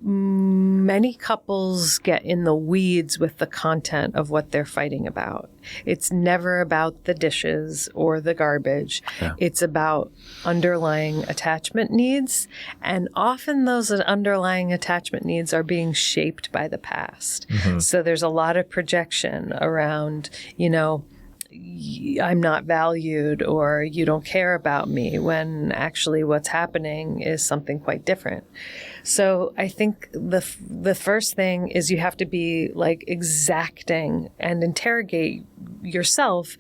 many couples get in the weeds with the content of what they're fighting about. It's never about the dishes or the garbage. Yeah. It's about underlying attachment needs. And often those underlying attachment needs are being shaped by the past. Mm-hmm. So there's a lot of projection around, I'm not valued or you don't care about me, when actually what's happening is something quite different. So I think the first thing is you have to be like exacting and interrogate yourself.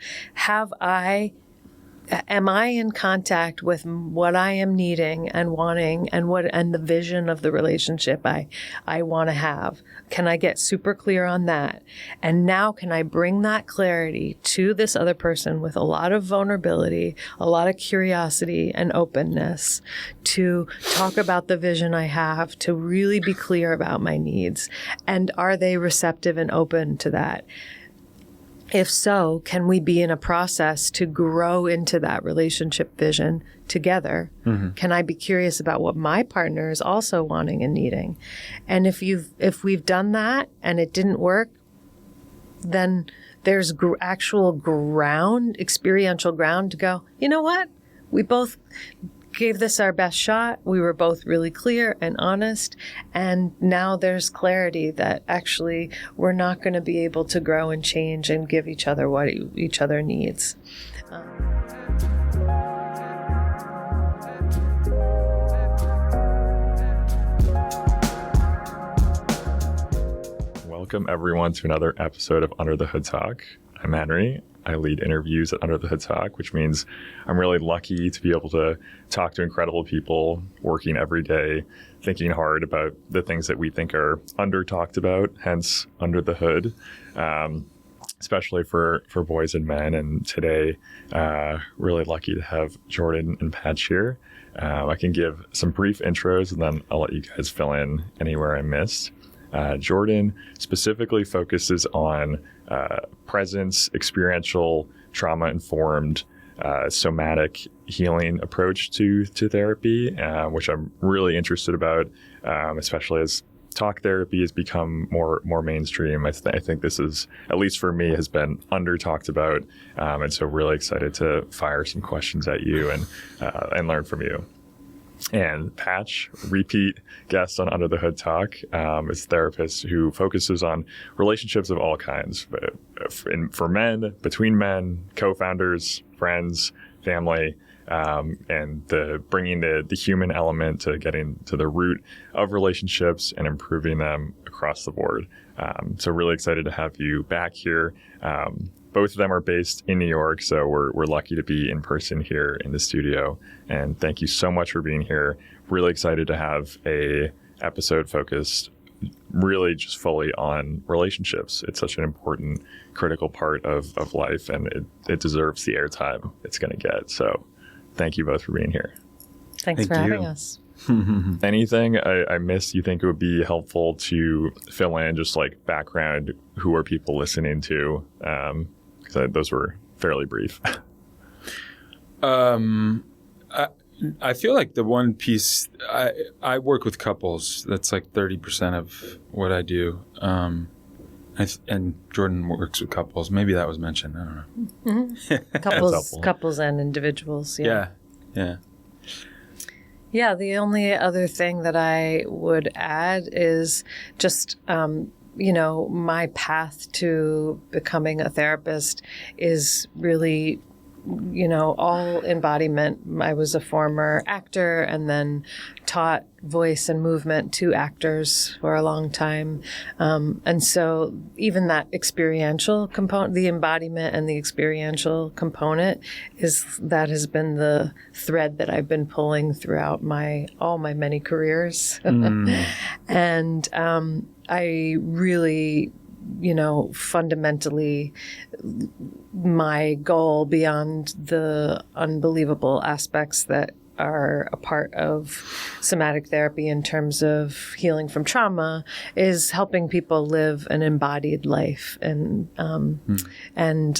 Am I in contact with what I am needing and wanting and the vision of the relationship I want to have? Can I get super clear on that? And now can I bring that clarity to this other person with a lot of vulnerability, a lot of curiosity and openness to talk about the vision I have, to really be clear about my needs? And are they receptive and open to that? If so, can we be in a process to grow into that relationship vision together? Mm-hmm. Can I be curious about what my partner is also wanting and needing? And if we've done that and it didn't work, then there's actual ground, experiential ground to go, you know what? We both gave this our best shot. We were both really clear and honest. And now there's clarity that actually we're not going to be able to grow and change and give each other what each other needs. Welcome everyone to another episode of Under the Hood Talk. I'm Henry. I lead interviews at Under the Hood Talk, which means I'm really lucky to be able to talk to incredible people working every day, thinking hard about the things that we think are under talked about, hence Under the Hood, especially for boys and men. And today, really lucky to have Jordan and Patch here. I can give some brief intros and then I'll let you guys fill in anywhere I missed. Jordan specifically focuses on presence, experiential, trauma-informed, somatic healing approach to therapy, which I'm really interested about, especially as talk therapy has become more mainstream. I think this is, at least for me, has been under talked about, and so really excited to fire some questions at you and learn from you. And Patch, repeat guest on Under the Hood Talk, is a therapist who focuses on relationships of all kinds, for men, between men, co-founders, friends, family, and bringing the human element to getting to the root of relationships and improving them across the board. So really excited to have you back here. Both of them are based in New York, so we're lucky to be in person here in the studio. And thank you so much for being here. Really excited to have a episode focused really just fully on relationships. It's such an important, critical part of life, and it deserves the airtime it's going to get. So thank you both for being here. Thanks for having us. Anything I missed you think it would be helpful to fill in, just like background, who are people listening to? Because those were fairly brief. I feel like the one piece, I work with couples. That's like 30% of what I do. And Jordan works with couples. Maybe that was mentioned. I don't know. Mm-hmm. Couples and individuals. Yeah. Yeah, the only other thing that I would add is just, my path to becoming a therapist is really, all embodiment. I was a former actor and then taught voice and movement to actors for a long time. And so even that experiential component, the embodiment and the experiential component has been the thread that I've been pulling throughout all my many careers. And I really, fundamentally, my goal beyond the unbelievable aspects that are a part of somatic therapy in terms of healing from trauma is helping people live an embodied life. And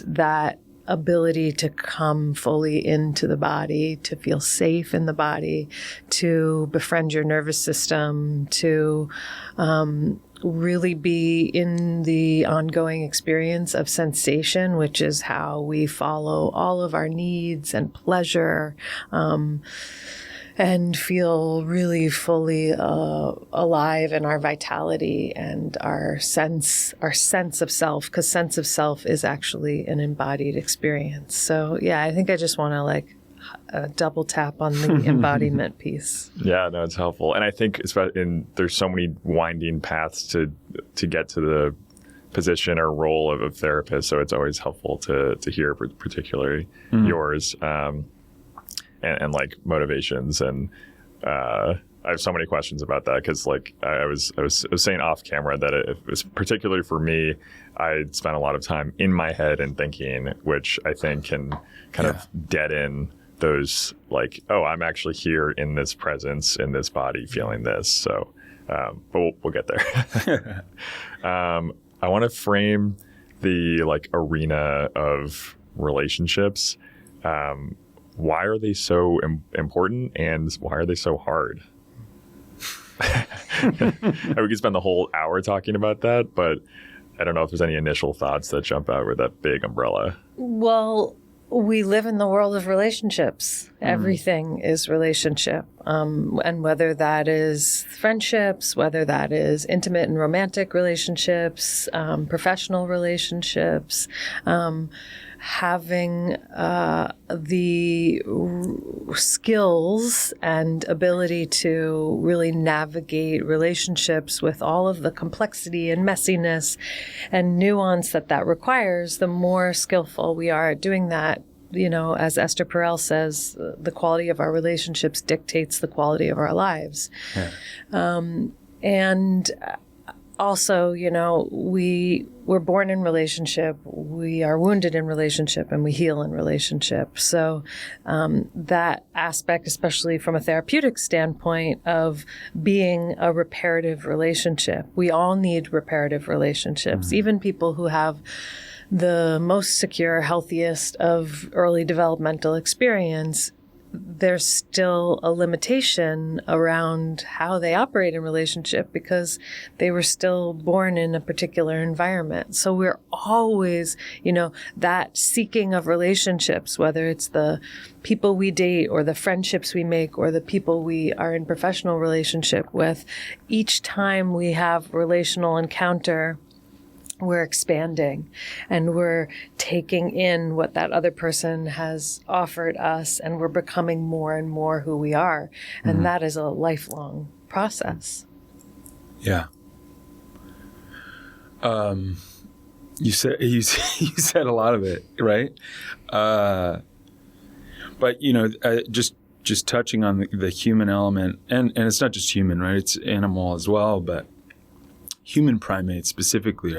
that ability to come fully into the body, to feel safe in the body, to befriend your nervous system, to really be in the ongoing experience of sensation, which is how we follow all of our needs and pleasure, and feel really fully alive in our vitality and our sense of self, because sense of self is actually an embodied experience. So yeah, I think I just want to double tap on the embodiment piece. Yeah, no, it's helpful. And I think there's so many winding paths to get to the position or role of a therapist. So it's always helpful to hear particularly yours. And like motivations, and I have so many questions about that, because like I was saying off camera that it was particularly for me, I spent a lot of time in my head and thinking, which I think can kind of deaden those, like, oh, I'm actually here in this presence, in this body, feeling this. So, but we'll get there. I want to frame the like arena of relationships. Why are they so important, and why are they so hard? We could spend the whole hour talking about that, but I don't know if there's any initial thoughts that jump out with that big umbrella. Well, we live in the world of relationships. Everything is relationship. And whether that is friendships, whether that is intimate and romantic relationships, professional relationships, having the skills and ability to really navigate relationships with all of the complexity and messiness and nuance that requires, the more skillful we are at doing that. You know, as Esther Perel says, the quality of our relationships dictates the quality of our lives. Yeah. And also, you know, we're born in relationship, we are wounded in relationship, and we heal in relationship. So that aspect, especially from a therapeutic standpoint of being a reparative relationship, we all need reparative relationships. Even people who have the most secure, healthiest of early developmental experience, there's still a limitation around how they operate in relationship because they were still born in a particular environment. So we're always, you know, that seeking of relationships, whether it's the people we date or the friendships we make or the people we are in professional relationship with, each time we have relational encounter, we're expanding and we're taking in what that other person has offered us, and we're becoming more and more who we are. And that is a lifelong process. Yeah. You said a lot of it, right? But you know, just touching on the human element, and it's not just human, right? It's animal as well, but human primates specifically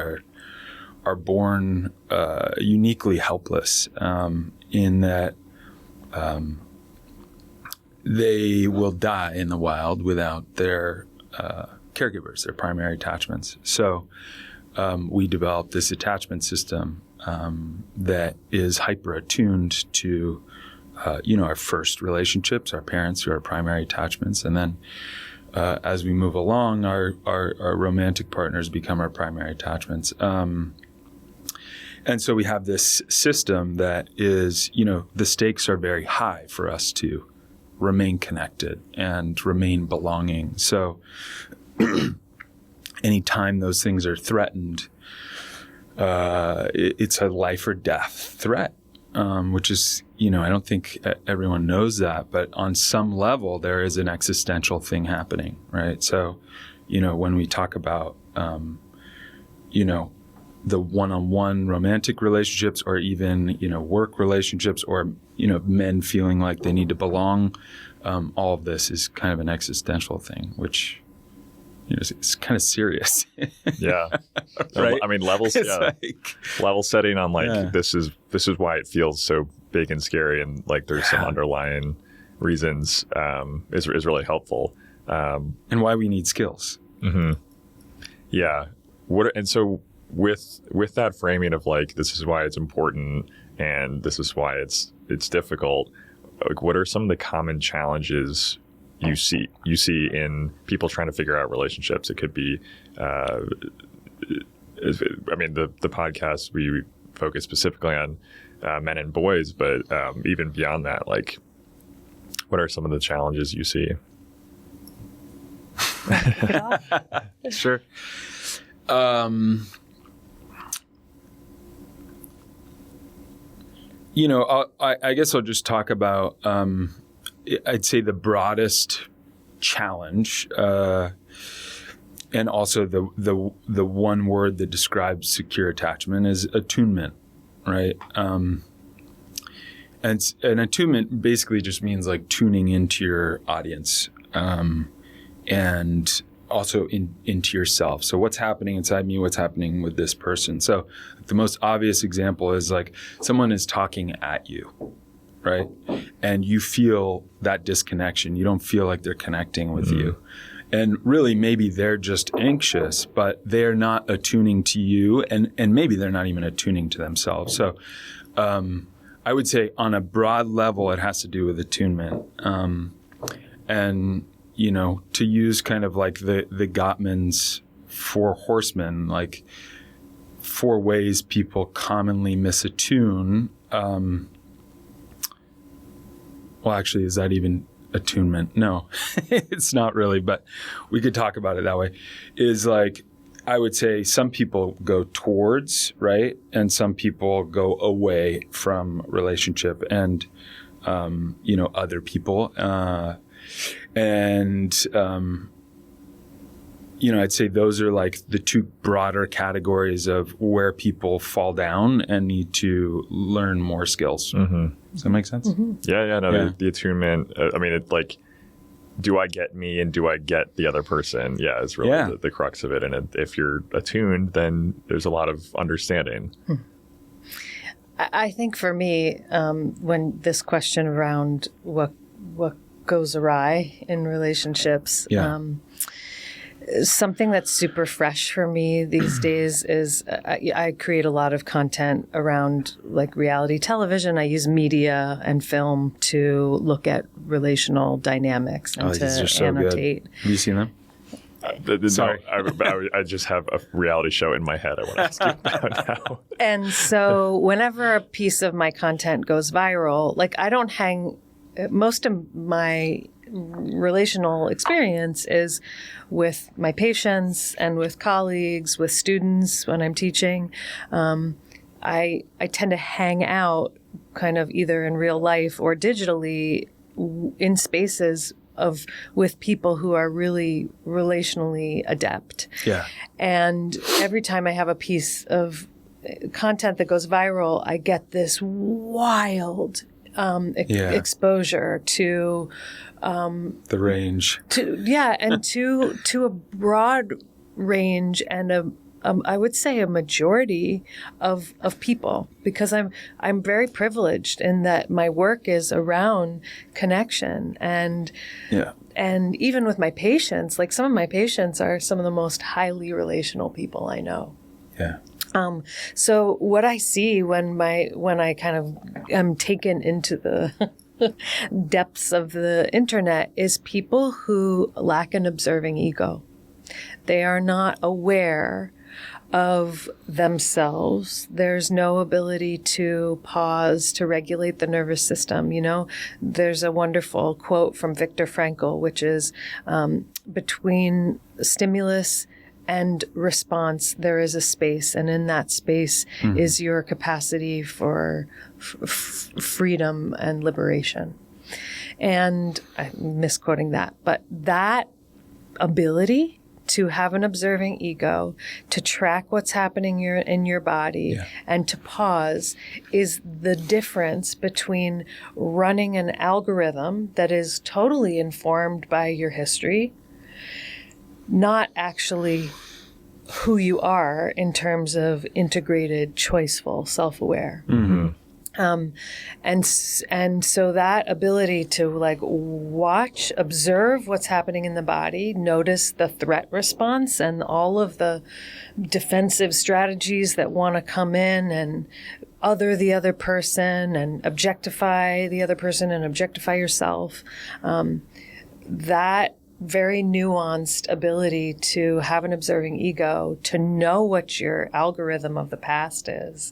are born uniquely helpless in that they will die in the wild without their caregivers, their primary attachments. So we developed this attachment system that is hyper attuned to our first relationships, our parents, who are primary attachments, and then as we move along, our romantic partners become our primary attachments. And so we have this system that is, the stakes are very high for us to remain connected and remain belonging. So anytime those things are threatened, it's a life or death threat, which is, I don't think everyone knows that, but on some level there is an existential thing happening, right? So, when we talk about, the one-on-one romantic relationships, or even, work relationships, or, men feeling like they need to belong, all of this is kind of an existential thing, which, it's kind of serious. Yeah. Right? I mean, level setting on this is why it feels so big and scary, and like there's some underlying reasons is really helpful. And why we need skills. Mm-hmm. Yeah. And so with that framing of like, this is why it's important, and this is why it's difficult. Like, what are some of the common challenges you see in people trying to figure out relationships? It could be, the podcast, we focus specifically on men and boys, but even beyond that, like, what are some of the challenges you see? Sure. I guess I'll just talk about, I'd say the broadest challenge, and also the one word that describes secure attachment is attunement, right? And attunement basically just means like tuning into your audience, and also into yourself. So what's happening inside me, what's happening with this person. So the most obvious example is like someone is talking at you, right? And you feel that disconnection. You don't feel like they're connecting with you. And really maybe they're just anxious, but they're not attuning to you, and maybe they're not even attuning to themselves. So I would say on a broad level, it has to do with attunement. And to use kind of like the Gottman's 4 horsemen, like 4 ways people commonly misattune. Well, actually, is that even attunement? No, it's not really, but we could talk about it that way. Is like, I would say some people go towards, right? And some people go away from relationship and, other people. I'd say those are like the 2 broader categories of where people fall down and need to learn more skills. Mm-hmm. Does that make sense? Mm-hmm. Yeah. The attunement. It's like, do I get me and do I get the other person? Yeah, is really the crux of it. And if you're attuned, then there's a lot of understanding. I think for me, when this question around what goes awry in relationships, something that's super fresh for me these days is I create a lot of content around like reality television. I use media and film to look at relational dynamics and to annotate. Good. Have you seen them? Sorry. I just have a reality show in my head I want to ask you about now. And so whenever a piece of my content goes viral, like I don't hang, most of my relational experience is with my patients and with colleagues, with students when I'm teaching. I tend to hang out kind of either in real life or digitally in spaces with people who are really relationally adept. Yeah. And every time I have a piece of content that goes viral, I get this wild exposure to the range. To a broad range and I would say a majority of people, because I'm very privileged in that my work is around connection and even with my patients, like some of my patients are some of the most highly relational people I know. Yeah. So what I see when I kind of am taken into the depths of the internet is people who lack an observing ego. They are not aware of themselves. There's no ability to pause, to regulate the nervous system. There's a wonderful quote from Viktor Frankl, which is between stimulus and response, there is a space. And in that space is your capacity for freedom and liberation. And I'm misquoting that, but that ability to have an observing ego, to track what's happening in your body, and to pause is the difference between running an algorithm that is totally informed by your history, not actually who you are in terms of integrated, choiceful, self-aware. Mm-hmm. And so that ability to like watch, observe what's happening in the body, notice the threat response and all of the defensive strategies that want to come in and other the other person and objectify the other person and objectify yourself. That very nuanced ability to have an observing ego, to know what your algorithm of the past is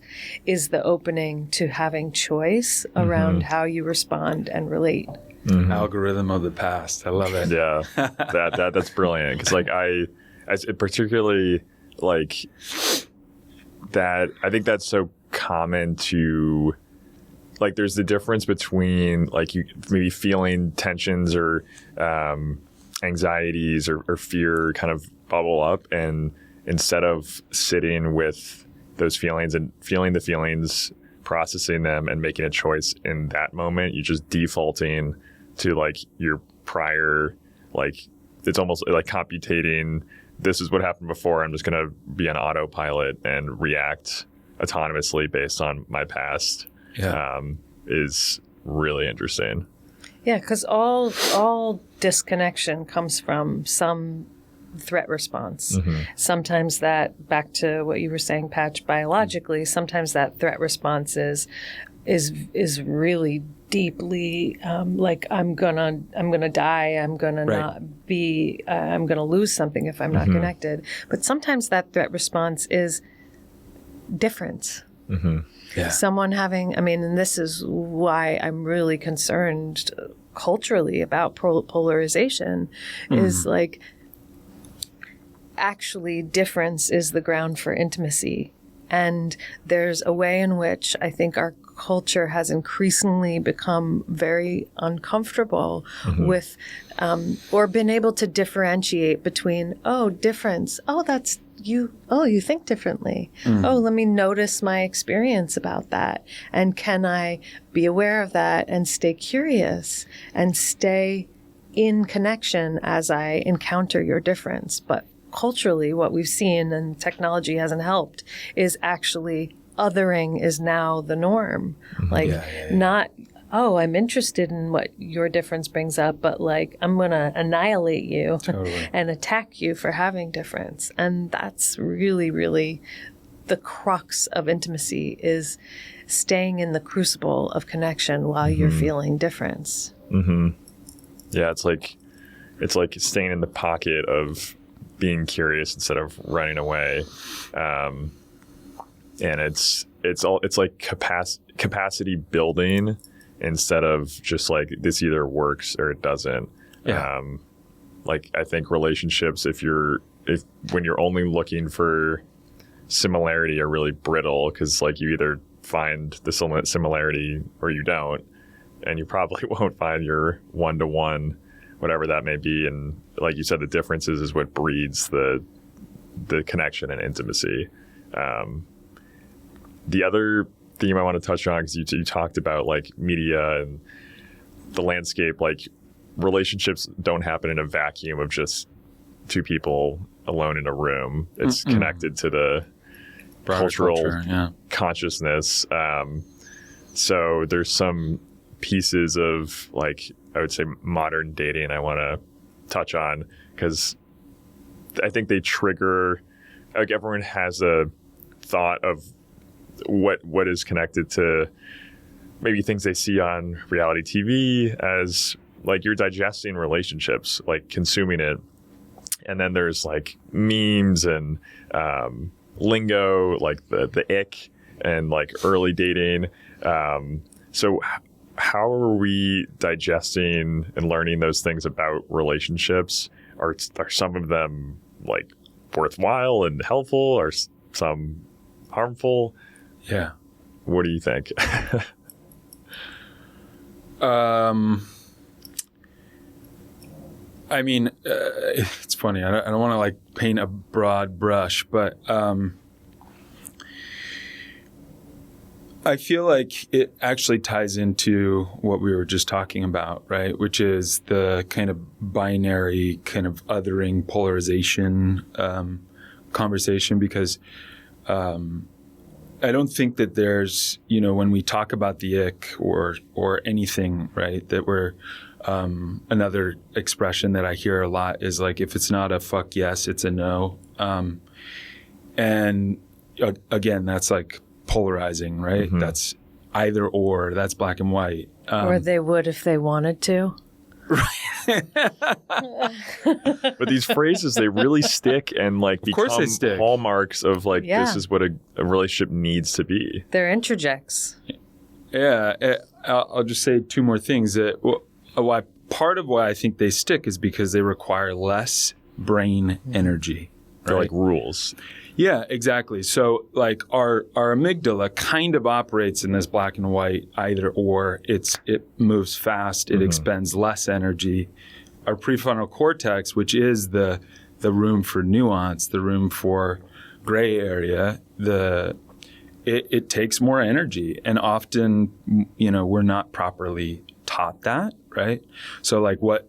the opening to having choice around how you respond and relate. Algorithm of the past. I love it. Yeah, that's brilliant. Because like particularly like that, I think that's so common to, like, there's the difference between like you maybe feeling tensions or anxieties or fear kind of bubble up, and instead of sitting with those feelings and feeling the feelings, processing them and making a choice in that moment, you're just defaulting to like your prior, like it's almost like computating, this is what happened before, I'm just going to be on autopilot and react autonomously based on my past. Is really interesting. Yeah, because all disconnection comes from some threat response. Sometimes that, back to what you were saying, Patch, biologically, sometimes that threat response is really deeply like I'm gonna die, I'm gonna not be, I'm gonna lose something if I'm not connected. But sometimes that threat response is difference. Yeah. Someone having, and this is why I'm really concerned culturally about polarization, is like, actually difference is the ground for intimacy. And there's a way in which I think our culture has increasingly become very uncomfortable with, or been able to differentiate between, difference, that's you, you think differently. Let me notice my experience about that. And can I be aware of that and stay curious and stay in connection as I encounter your difference? But culturally, what we've seen, and technology hasn't helped, is actually othering is now the norm. Not, I'm interested in what your difference brings up, but like, I'm going to annihilate you and attack you for having difference. And that's really, really the crux of intimacy, is staying in the crucible of connection while you're feeling difference. Yeah, it's like staying in the pocket of being curious instead of running away. And it's like capacity building instead of just like, this either works or it doesn't. Like, I think relationships, when you're only looking for similarity, are really brittle, because like you either find the similarity or you don't, and you probably won't find your one-to-one, whatever that may be. And like you said, the differences is what breeds the connection and intimacy. The other theme I want to touch on, because you talked about like media and the landscape, like relationships don't happen in a vacuum of just two people alone in a room. It's connected to the cultural consciousness. So there's some pieces of, like, I would say modern dating I want to touch on, because I think they trigger, like, everyone has a thought of what is connected to maybe things they see on reality TV as like you're digesting relationships, like consuming it. And then there's like memes and lingo, like the ick and like early dating. So how are we digesting and learning those things about relationships? Are some of them like worthwhile and helpful, or some harmful? Yeah. What do you think? I mean, it's funny. I don't want to like paint a broad brush, but I feel like it actually ties into what we were just talking about, right? Which is the kind of binary, kind of othering polarization conversation, because I don't think that there's, when we talk about the ick or anything, right, that we're, another expression that I hear a lot is like, if it's not a fuck yes, it's a no. And again, that's like polarizing, right? Mm-hmm. That's either or, that's black and white. Or they would if they wanted to. But these phrases, they really stick and like become hallmarks of like, this is what a relationship needs to be. They're interjects. Yeah. I'll just say two more things. Why part of why I think they stick is because they require less brain energy. They're like rules. Yeah, exactly. So like our amygdala kind of operates in this black and white either or. It moves fast. It expends less energy. Our prefrontal cortex, which is the room for nuance, the room for gray area, it takes more energy. And often, we're not properly taught that, right? So like what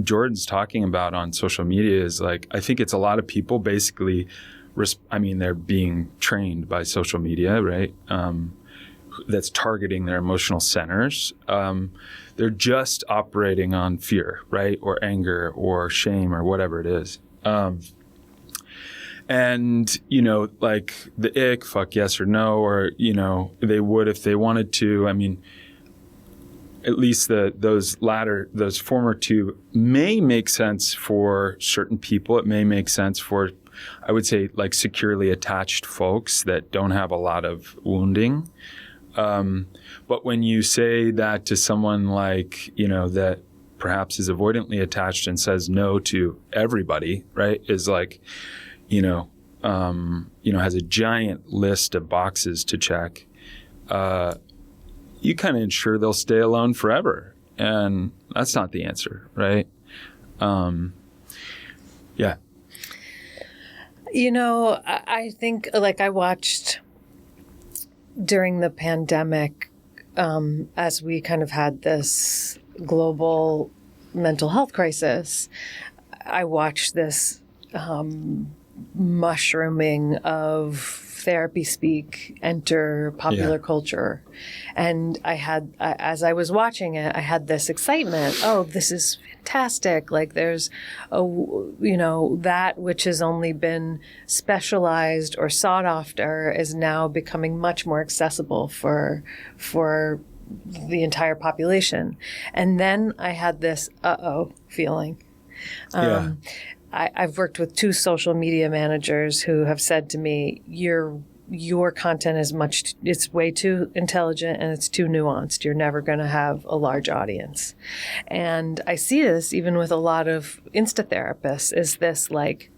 Jordan's talking about on social media is like, I think it's a lot of people basically they're being trained by social media, right? That's targeting their emotional centers. They're just operating on fear, right? Or anger or shame or whatever it is. And, like the ick, fuck yes or no, or, they would if they wanted to. I mean, at least those former two may make sense for certain people. It may make sense for, I would say, like securely attached folks that don't have a lot of wounding. But when you say that to someone like, that perhaps is avoidantly attached and says no to everybody, right, is like, has a giant list of boxes to check, you kind of ensure they'll stay alone forever. And that's not the answer, right? Yeah. I think like I watched during the pandemic, as we kind of had this global mental health crisis, I watched this mushrooming of therapy speak enter popular culture. And as I was watching it, I had this excitement. Oh, this is fantastic. Like there's, that which has only been specialized or sought after is now becoming much more accessible for the entire population. And then I had this feeling. I've worked with 2 social media managers who have said to me, your content it's way too intelligent and it's too nuanced. You're never going to have a large audience. And I see this even with a lot of Insta therapists, is this like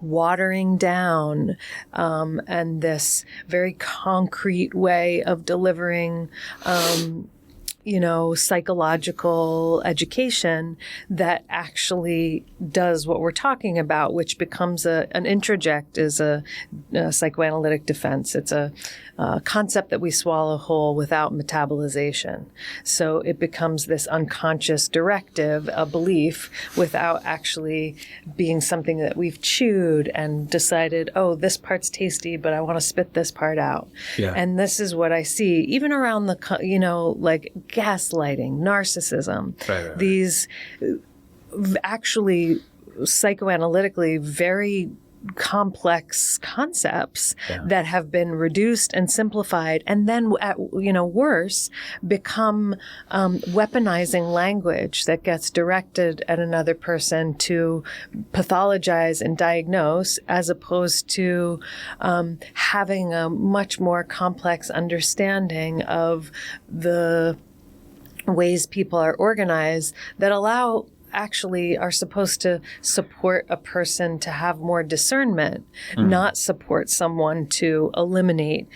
watering down and this very concrete way of delivering psychological education that actually does what we're talking about, which becomes an introject is a psychoanalytic defense. It's a concept that we swallow whole without metabolization. So it becomes this unconscious directive, a belief, without actually being something that we've chewed and decided, oh, this part's tasty, but I want to spit this part out. Yeah. And this is what I see, even around like gaslighting, narcissism, right. These actually psychoanalytically very complex concepts that have been reduced and simplified, and then worse, become weaponizing language that gets directed at another person to pathologize and diagnose, as opposed to having a much more complex understanding of the ways people are organized that are supposed to support a person to have more discernment, not support someone to eliminate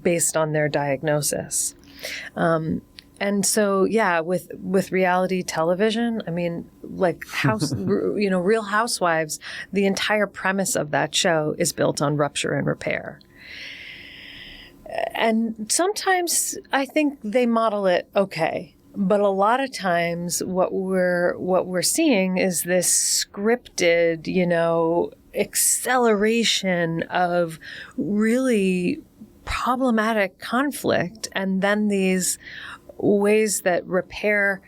based on their diagnosis. And so, with reality television, I mean, like Real Housewives, the entire premise of that show is built on rupture and repair. And sometimes I think they model it okay. But a lot of times what we're seeing is this scripted, acceleration of really problematic conflict, and then these ways that repair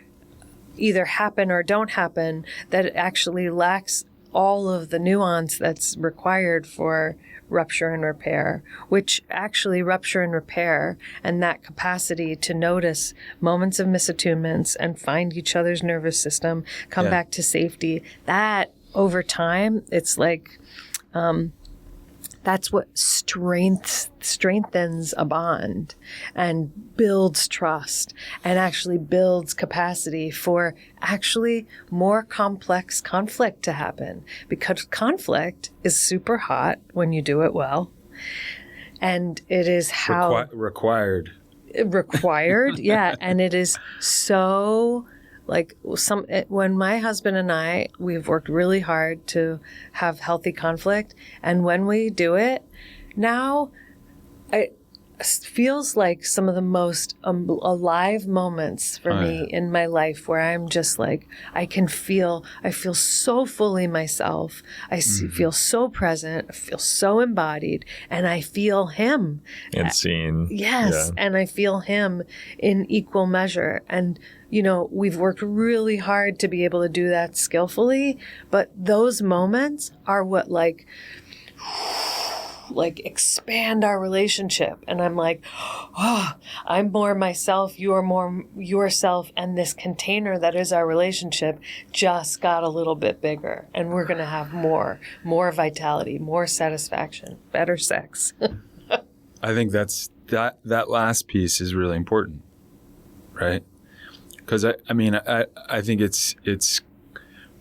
either happen or don't happen that actually lacks all of the nuance that's required for rupture and repair, which actually rupture and repair and that capacity to notice moments of misattunements and find each other's nervous system, come back to safety, that over time, it's like, that's what strengthens a bond and builds trust and actually builds capacity for actually more complex conflict to happen, because conflict is super hot when you do it well. And it is how required. Yeah. And it is so like when my husband and I, we've worked really hard to have healthy conflict. And when we do it now, it feels like some of the most alive moments for me in my life, where I'm just like, I feel so fully myself. I feel so present. I feel so embodied, and I feel him. And seen. Yes. Yeah. And I feel him in equal measure. And we've worked really hard to be able to do that skillfully, but those moments are what like expand our relationship. And I'm like, oh, I'm more myself, you're more yourself, and this container that is our relationship just got a little bit bigger, and we're going to have more vitality, more satisfaction, better sex. I think that last piece is really important, right? Because I think it's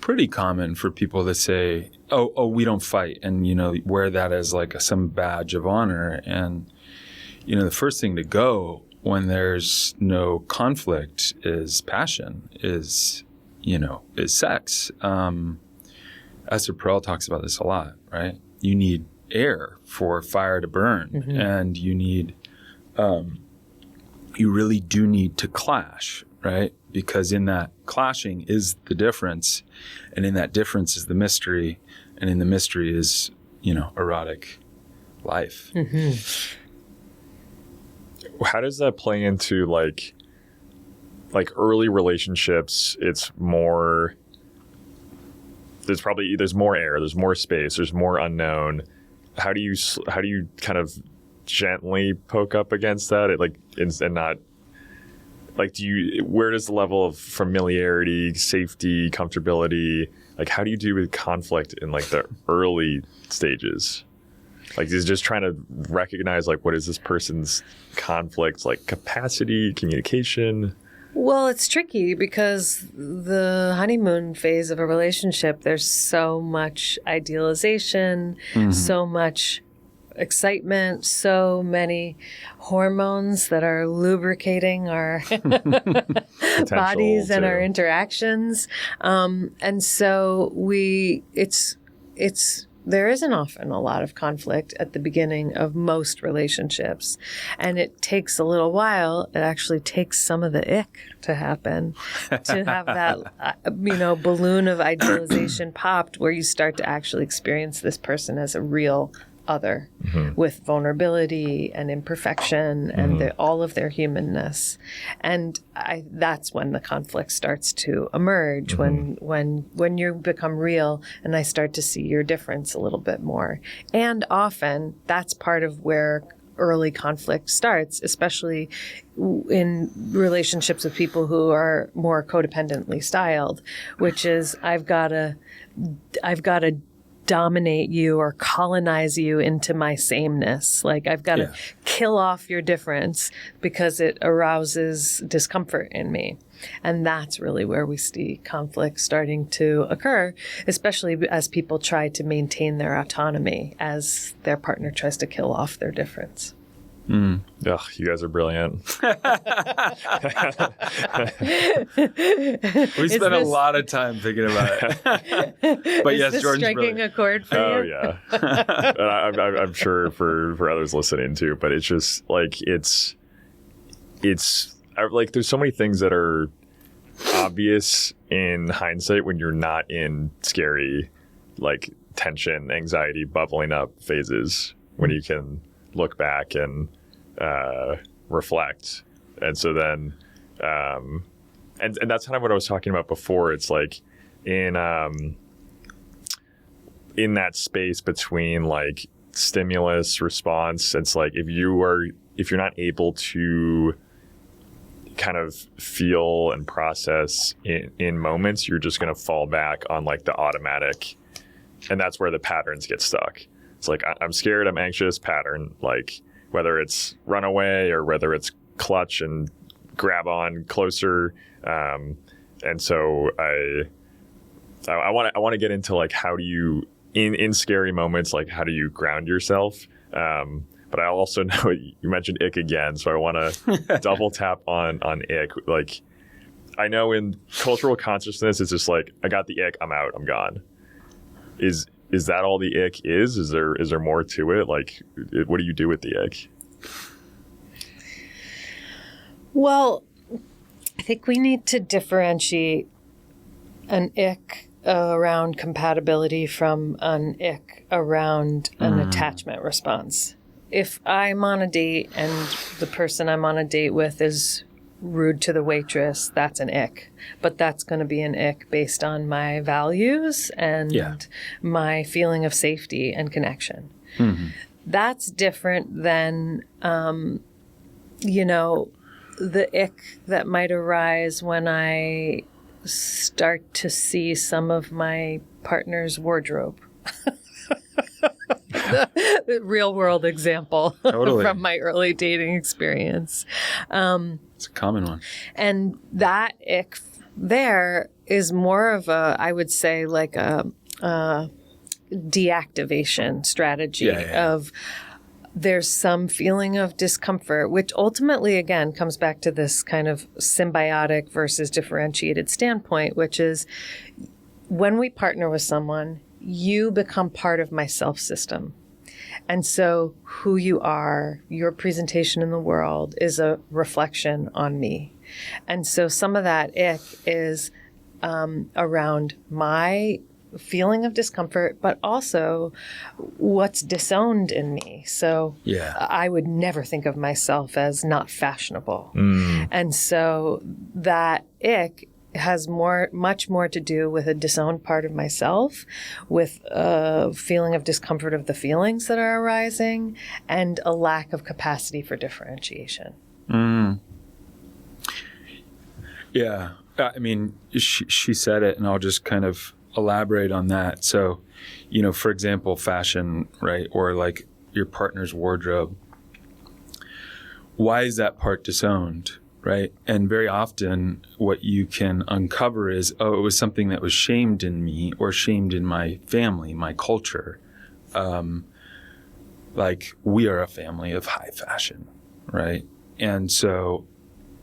pretty common for people to say, oh, we don't fight, and wear that as like some badge of honor. And the first thing to go when there's no conflict is passion, is sex. Esther Perel talks about this a lot, right? You need air for fire to burn, and you need you really do need to clash, right? Because in that clashing is the difference, and in that difference is the mystery, and in the mystery is, erotic life. How does that play into like early relationships? It's more, there's more air, there's more space, there's more unknown. How do you kind of gently poke up against that? And not, like, where does the level of familiarity, safety, comfortability, like, how do you deal with conflict in like the early stages? Like, is just trying to recognize, like, what is this person's conflict, like capacity, communication? Well, it's tricky because the honeymoon phase of a relationship, there's so much idealization, so much excitement, so many hormones that are lubricating our bodies and our interactions. And so there isn't often a lot of conflict at the beginning of most relationships. And it takes a little while. It actually takes some of the ick to happen, to have that, balloon of idealization popped, where you start to actually experience this person as a real other with vulnerability and imperfection and all of their humanness. And that's when the conflict starts to emerge, when you become real and I start to see your difference a little bit more. And often that's part of where early conflict starts, especially in relationships with people who are more codependently styled, which is I've got to dominate you or colonize you into my sameness. Like, I've got to kill off your difference because it arouses discomfort in me. And that's really where we see conflict starting to occur, especially as people try to maintain their autonomy as their partner tries to kill off their difference. Ugh, you guys are brilliant. We spent a lot of time thinking about it. But yes, Jordan's striking brilliant. A chord for you? Oh, yeah. And I'm sure for others listening too, but it's just like, it's like, there's so many things that are obvious in hindsight when you're not in scary, like, tension, anxiety, bubbling up phases, when you can look back and reflect. And so then and that's kind of what I was talking about before. It's like in in that space between like stimulus response, it's like if you're not able to kind of feel and process in moments, you're just going to fall back on like the automatic, and that's where the patterns get stuck. It's like I'm scared, I'm anxious pattern, like whether it's run away or whether it's clutch and grab on closer. And so I want to get into like, how do you in scary moments, like how do you ground yourself? But I also know you mentioned ick again, so I want to double tap on ick. Like, I know in cultural consciousness, it's just like, I got the ick, I'm out, I'm gone. Is that all the ick is? Is there more to it? Like, what do you do with the ick? Well, I think we need to differentiate an ick around compatibility from an ick around an attachment response. If I'm on a date and the person I'm on a date with is rude to the waitress, that's an ick. But that's going to be an ick based on my values and my feeling of safety and connection. Mm-hmm. That's different than, the ick that might arise when I start to see some of my partner's wardrobe. The real world example from my early dating experience. It's a common one. And that ick there is more of a, I would say, like a deactivation strategy of there's some feeling of discomfort, which ultimately, again, comes back to this kind of symbiotic versus differentiated standpoint, which is when we partner with someone, you become part of my self system. And so who you are, your presentation in the world is a reflection on me. And so some of that ick is around my feeling of discomfort, but also what's disowned in me. So I would never think of myself as not fashionable. And so that ick has much more to do with a disowned part of myself, with a feeling of discomfort of the feelings that are arising, and a lack of capacity for differentiation. Yeah. I mean, she said it, and I'll just kind of elaborate on that. So, for example, fashion, right? Or like your partner's wardrobe. Why is that part disowned? Right. And very often what you can uncover is, it was something that was shamed in me or shamed in my family, my culture. Like we are a family of high fashion. Right. And so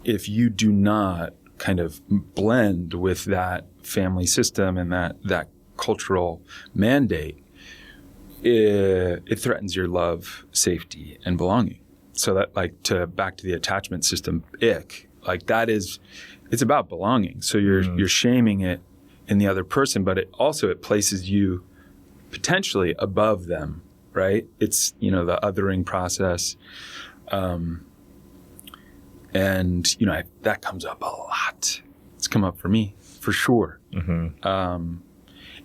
if you do not kind of blend with that family system and that cultural mandate, it threatens your love, safety, and belonging. So that back to the attachment system, ick, like that is, it's about belonging. So you're shaming it in the other person, but it places you potentially above them, right? It's, the othering process. And, that comes up a lot. It's come up for me, for sure. Mm-hmm.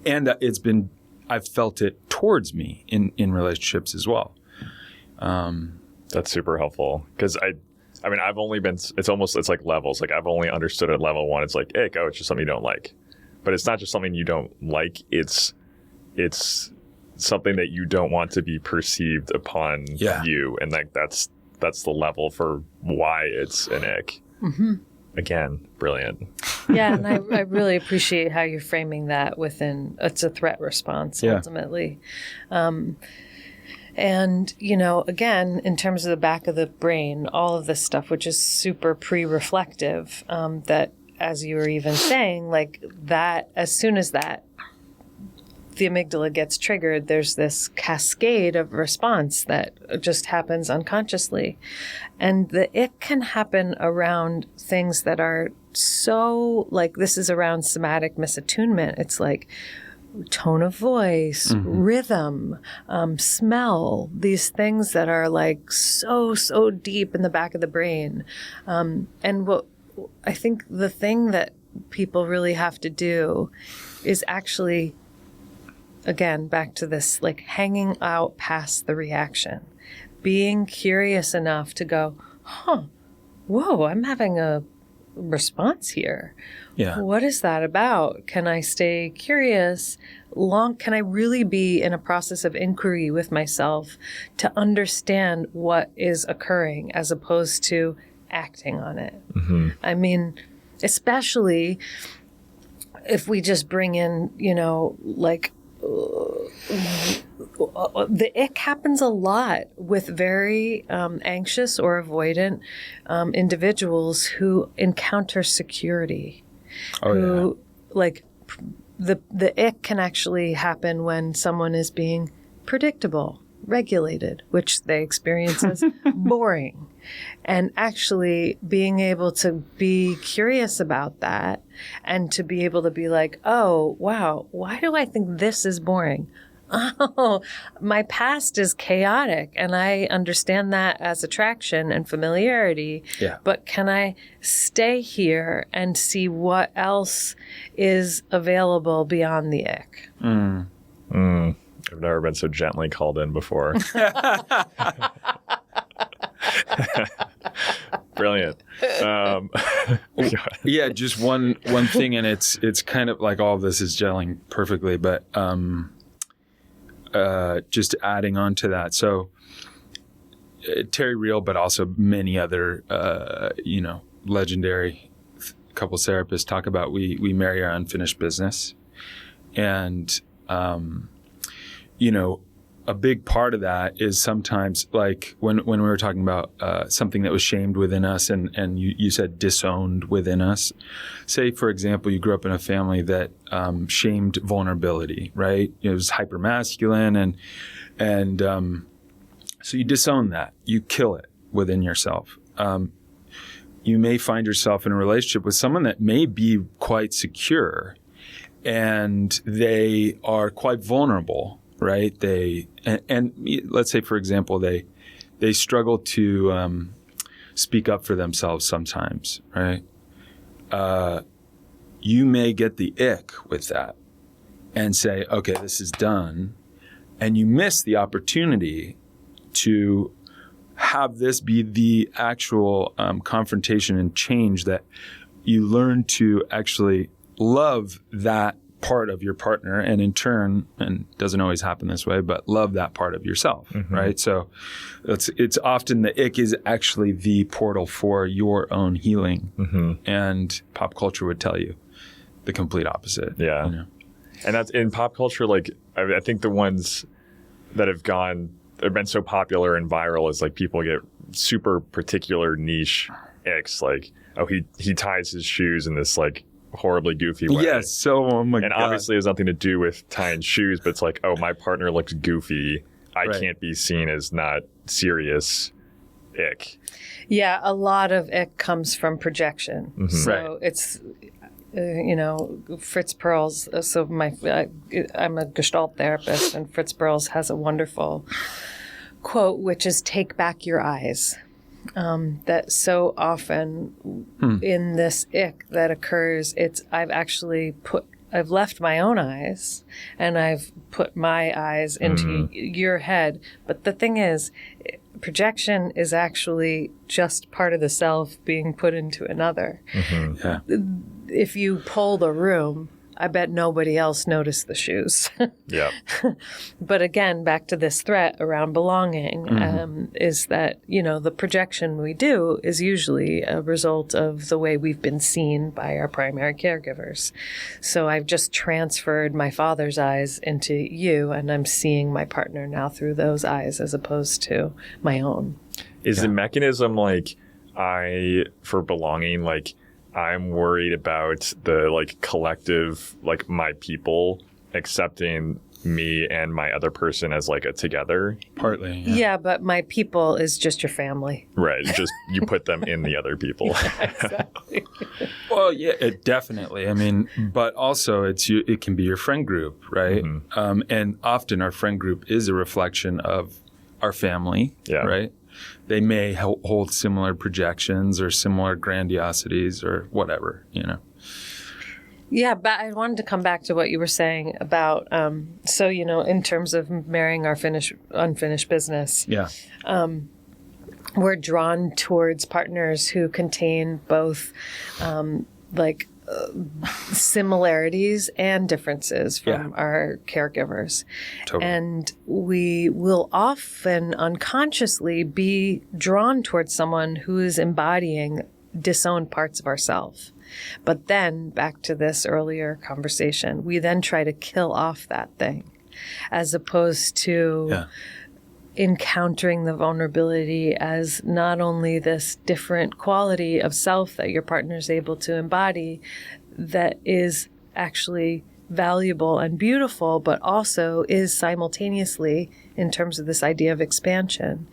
And I've felt it towards me in relationships as well. That's super helpful because I mean, it's like levels. Like I've only understood at level 1. It's like, ick, it's just something you don't like. But it's not just something you don't like. It's something that you don't want to be perceived upon you. And like, that's the level for why it's an ick. Mm-hmm. Again, brilliant. Yeah. And I really appreciate how you're framing that it's a threat response ultimately. And, again, in terms of the back of the brain, all of this stuff, which is super pre-reflective, that, as you were even saying, like that, as soon as the amygdala gets triggered, there's this cascade of response that just happens unconsciously. And the ick can happen around things that are so, like, this is around somatic misattunement. It's like tone of voice, rhythm, smell, these things that are like so deep in the back of the brain. And what I think the thing that people really have to do is actually again, back to this, like hanging out past the reaction, being curious enough to go, whoa, I'm having a response here. Yeah. What is that about? Can I stay curious? Can I really be in a process of inquiry with myself to understand what is occurring as opposed to acting on it? Mm-hmm. I mean, especially if we just bring in, like the ick happens a lot with very anxious or avoidant individuals who encounter security. Like the ick can actually happen when someone is being predictable, regulated, which they experience as boring. And actually being able to be curious about that and to be able to be like, oh, wow, why do I think this is boring? Oh, my past is chaotic, and I understand that as attraction and familiarity. Yeah. But can I stay here and see what else is available beyond the ick? I've never been so gently called in before. Brilliant. Yeah, just one thing, and it's kind of like all of this is gelling perfectly, but just adding on to that. So Terry Real, but also many other legendary couples therapists talk about we marry our unfinished business, and a big part of that is sometimes like when we were talking about something that was shamed within us and you said disowned within us. Say, for example, you grew up in a family that shamed vulnerability, right? It was hypermasculine and so you disown that. You kill it within yourself. You may find yourself in a relationship with someone that may be quite secure and they are quite vulnerable. Right. And let's say, for example, they struggle to speak up for themselves sometimes. Right. You may get the ick with that and say, OK, this is done. And you miss the opportunity to have this be the actual confrontation and change that you learn to actually love that part of your partner, and in turn, and it doesn't always happen this way, but love that part of yourself, right? So it's often the ick is actually the portal for your own healing, and pop culture would tell you the complete opposite. Yeah, and that's in pop culture. Like I think the ones that have been so popular and viral is like people get super particular niche icks, like he ties his shoes in this like horribly goofy way. Yes, so God. Obviously it has nothing to do with tying shoes, but it's like, oh, my partner looks goofy. I can't be seen as not serious. Ick. Yeah, a lot of ick comes from projection. So it's, Fritz Perls. So I'm a Gestalt therapist, and Fritz Perls has a wonderful quote, which is "Take back your eyes." That so often in this ick that occurs, I've left my own eyes and I've put my eyes into your head. But the thing is, projection is actually just part of the self being put into another. Yeah. If you poll the room, I bet nobody else noticed the shoes. Yeah. But again, back to this threat around belonging, is that, the projection we do is usually a result of the way we've been seen by our primary caregivers. So I've just transferred my father's eyes into you, and I'm seeing my partner now through those eyes as opposed to my own. Is the mechanism like for belonging, like I'm worried about the like collective, like my people accepting me and my other person as like a together? Partly. Yeah, but my people is just your family. Right. Just you put them in the other people. Yeah, exactly. Well, yeah, definitely. I mean, but also it can be your friend group, right? And often our friend group is a reflection of our family, right? They may hold similar projections or similar grandiosities or whatever, Yeah, but I wanted to come back to what you were saying about, so, in terms of marrying our unfinished business. Yeah. We're drawn towards partners who contain both similarities and differences from our caregivers. Totally. And we will often unconsciously be drawn towards someone who is embodying disowned parts of ourselves. But then, back to this earlier conversation, we then try to kill off that thing as opposed to encountering the vulnerability as not only this different quality of self that your partner is able to embody that is actually valuable and beautiful, but also is simultaneously, in terms of this idea of expansion,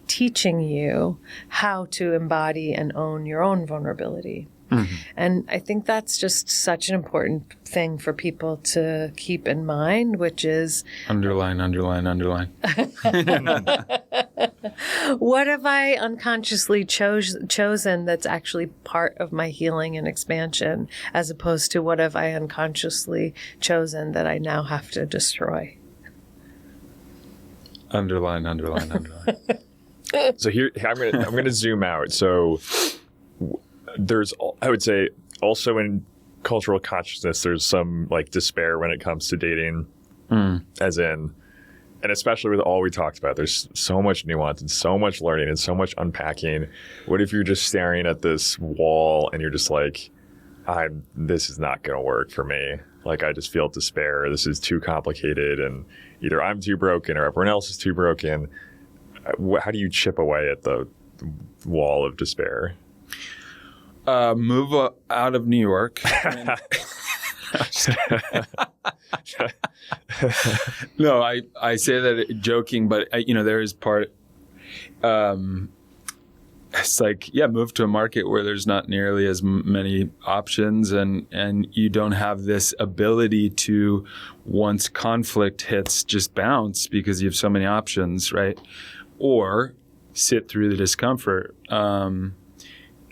teaching you how to embody and own your own vulnerability. Mm-hmm. And I think that's just such an important thing for people to keep in mind, which is... Underline. What have I unconsciously chosen that's actually part of my healing and expansion, as opposed to what have I unconsciously chosen that I now have to destroy? Underline. So here, I'm going to zoom out. So there's, I would say, also in cultural consciousness, there's some like despair when it comes to dating, as in, and especially with all we talked about, there's so much nuance and so much learning and so much unpacking. What if you're just staring at this wall and you're just like, this is not going to work for me. Like, I just feel despair. This is too complicated, and either I'm too broken or everyone else is too broken. How do you chip away at the wall of despair? Move out of New York. No, I say that joking, but there is part. It's like, move to a market where there's not nearly as many options, and you don't have this ability to, once conflict hits, just bounce because you have so many options, right? Or sit through the discomfort.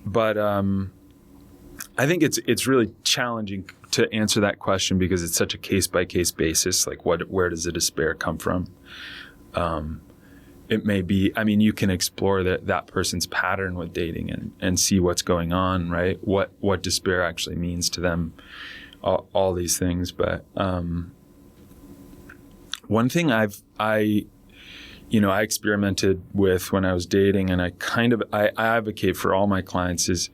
But I think it's really challenging to answer that question because it's such a case-by-case basis. Like, where does the despair come from? It may be, you can explore that person's pattern with dating and see what's going on, right? What despair actually means to them, all these things. But one thing I experimented with when I was dating, and I advocate for all my clients is,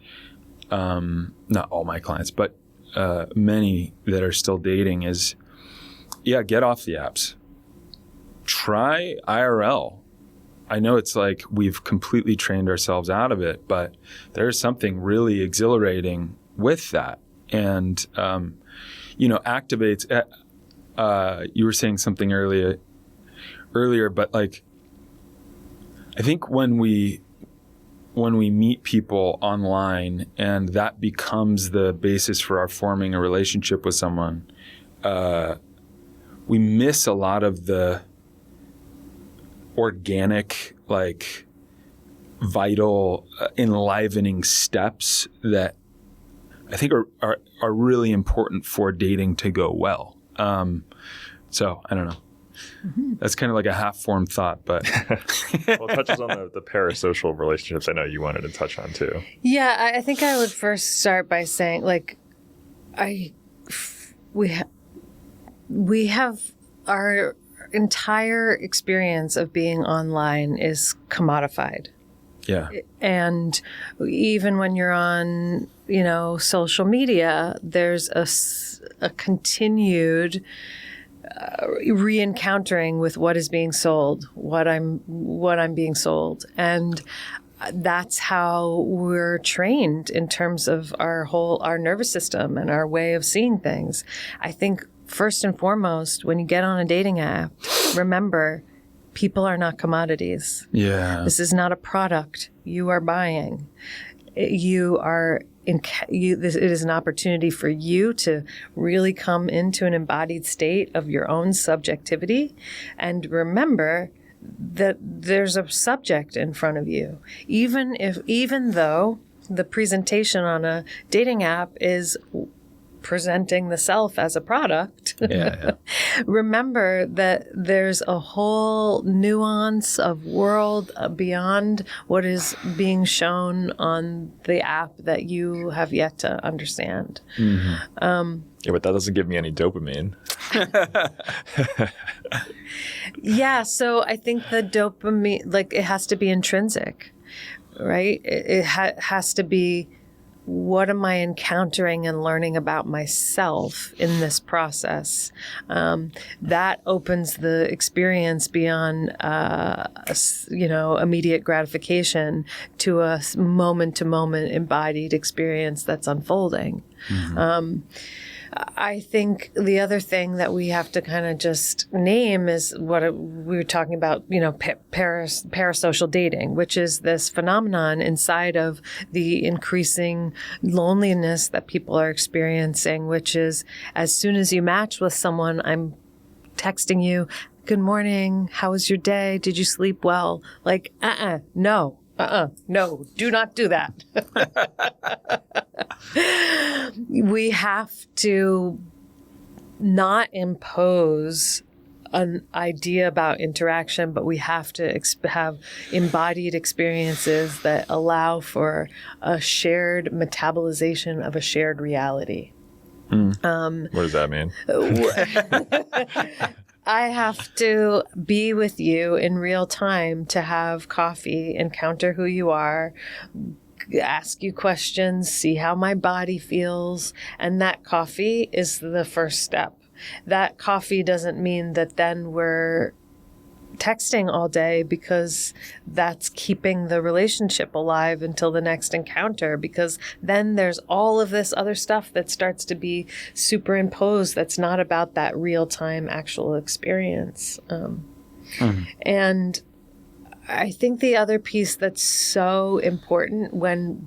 not all my clients, but many that are still dating is, get off the apps. Try IRL. I know it's like we've completely trained ourselves out of it, but there's something really exhilarating with that. And, activates, you were saying something earlier, but like, I think when we meet people online and that becomes the basis for our forming a relationship with someone, we miss a lot of the organic, like vital, enlivening steps that I think are really important for dating to go well. So I don't know. Mm-hmm. That's kind of like a half-formed thought, but... Well, it touches on the parasocial relationships I know you wanted to touch on, too. Yeah, I think I would first start by saying, like, we have our entire experience of being online is commodified. Yeah. And even when you're on, social media, there's a continued... re-encountering with what is being sold, what I'm being sold. And that's how we're trained in terms of our nervous system and our way of seeing things. I think first and foremost, when you get on a dating app, remember, people are not commodities. Yeah. This is not a product you are buying. It is an opportunity for you to really come into an embodied state of your own subjectivity, and remember that there's a subject in front of you. Even though the presentation on a dating app is presenting the self as a product, Yeah. remember that there's a whole nuance of world beyond what is being shown on the app that you have yet to understand. Yeah, but that doesn't give me any dopamine. Yeah, so I think the dopamine, like, it has to be intrinsic, right? It has to be, what am I encountering and learning about myself in this process? That opens the experience beyond, immediate gratification to a moment-to-moment embodied experience that's unfolding. I think the other thing that we have to kind of just name is what we were talking about, parasocial dating, which is this phenomenon inside of the increasing loneliness that people are experiencing, which is as soon as you match with someone, I'm texting you, good morning, how was your day? Did you sleep well? Like, no, do not do that. We have to not impose an idea about interaction, but we have to have embodied experiences that allow for a shared metabolization of a shared reality. What does that mean? I have to be with you in real time to have coffee, encounter who you are, ask you questions, see how my body feels. And that coffee is the first step. That coffee doesn't mean that then we're texting all day, because that's keeping the relationship alive until the next encounter, because then there's all of this other stuff that starts to be superimposed that's not about that real-time actual experience. And I think the other piece that's so important when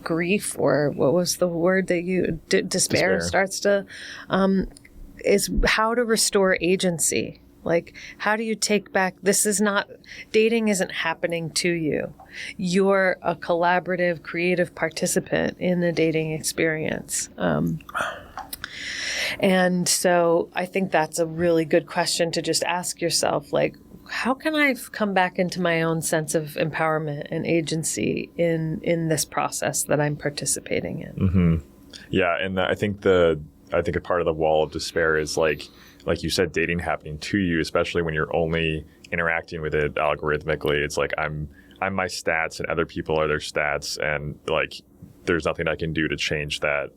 grief, or what was the word that you, despair starts to, is how to restore agency. Like, how do you take back? Dating isn't happening to you. You're a collaborative, creative participant in the dating experience. And so I think that's a really good question to just ask yourself, like, how can I come back into my own sense of empowerment and agency in this process that I'm participating in? Mm-hmm. Yeah, and I think a part of the wall of despair is like you said, dating happening to you, especially when you're only interacting with it algorithmically. It's like I'm my stats and other people are their stats, and like there's nothing I can do to change that.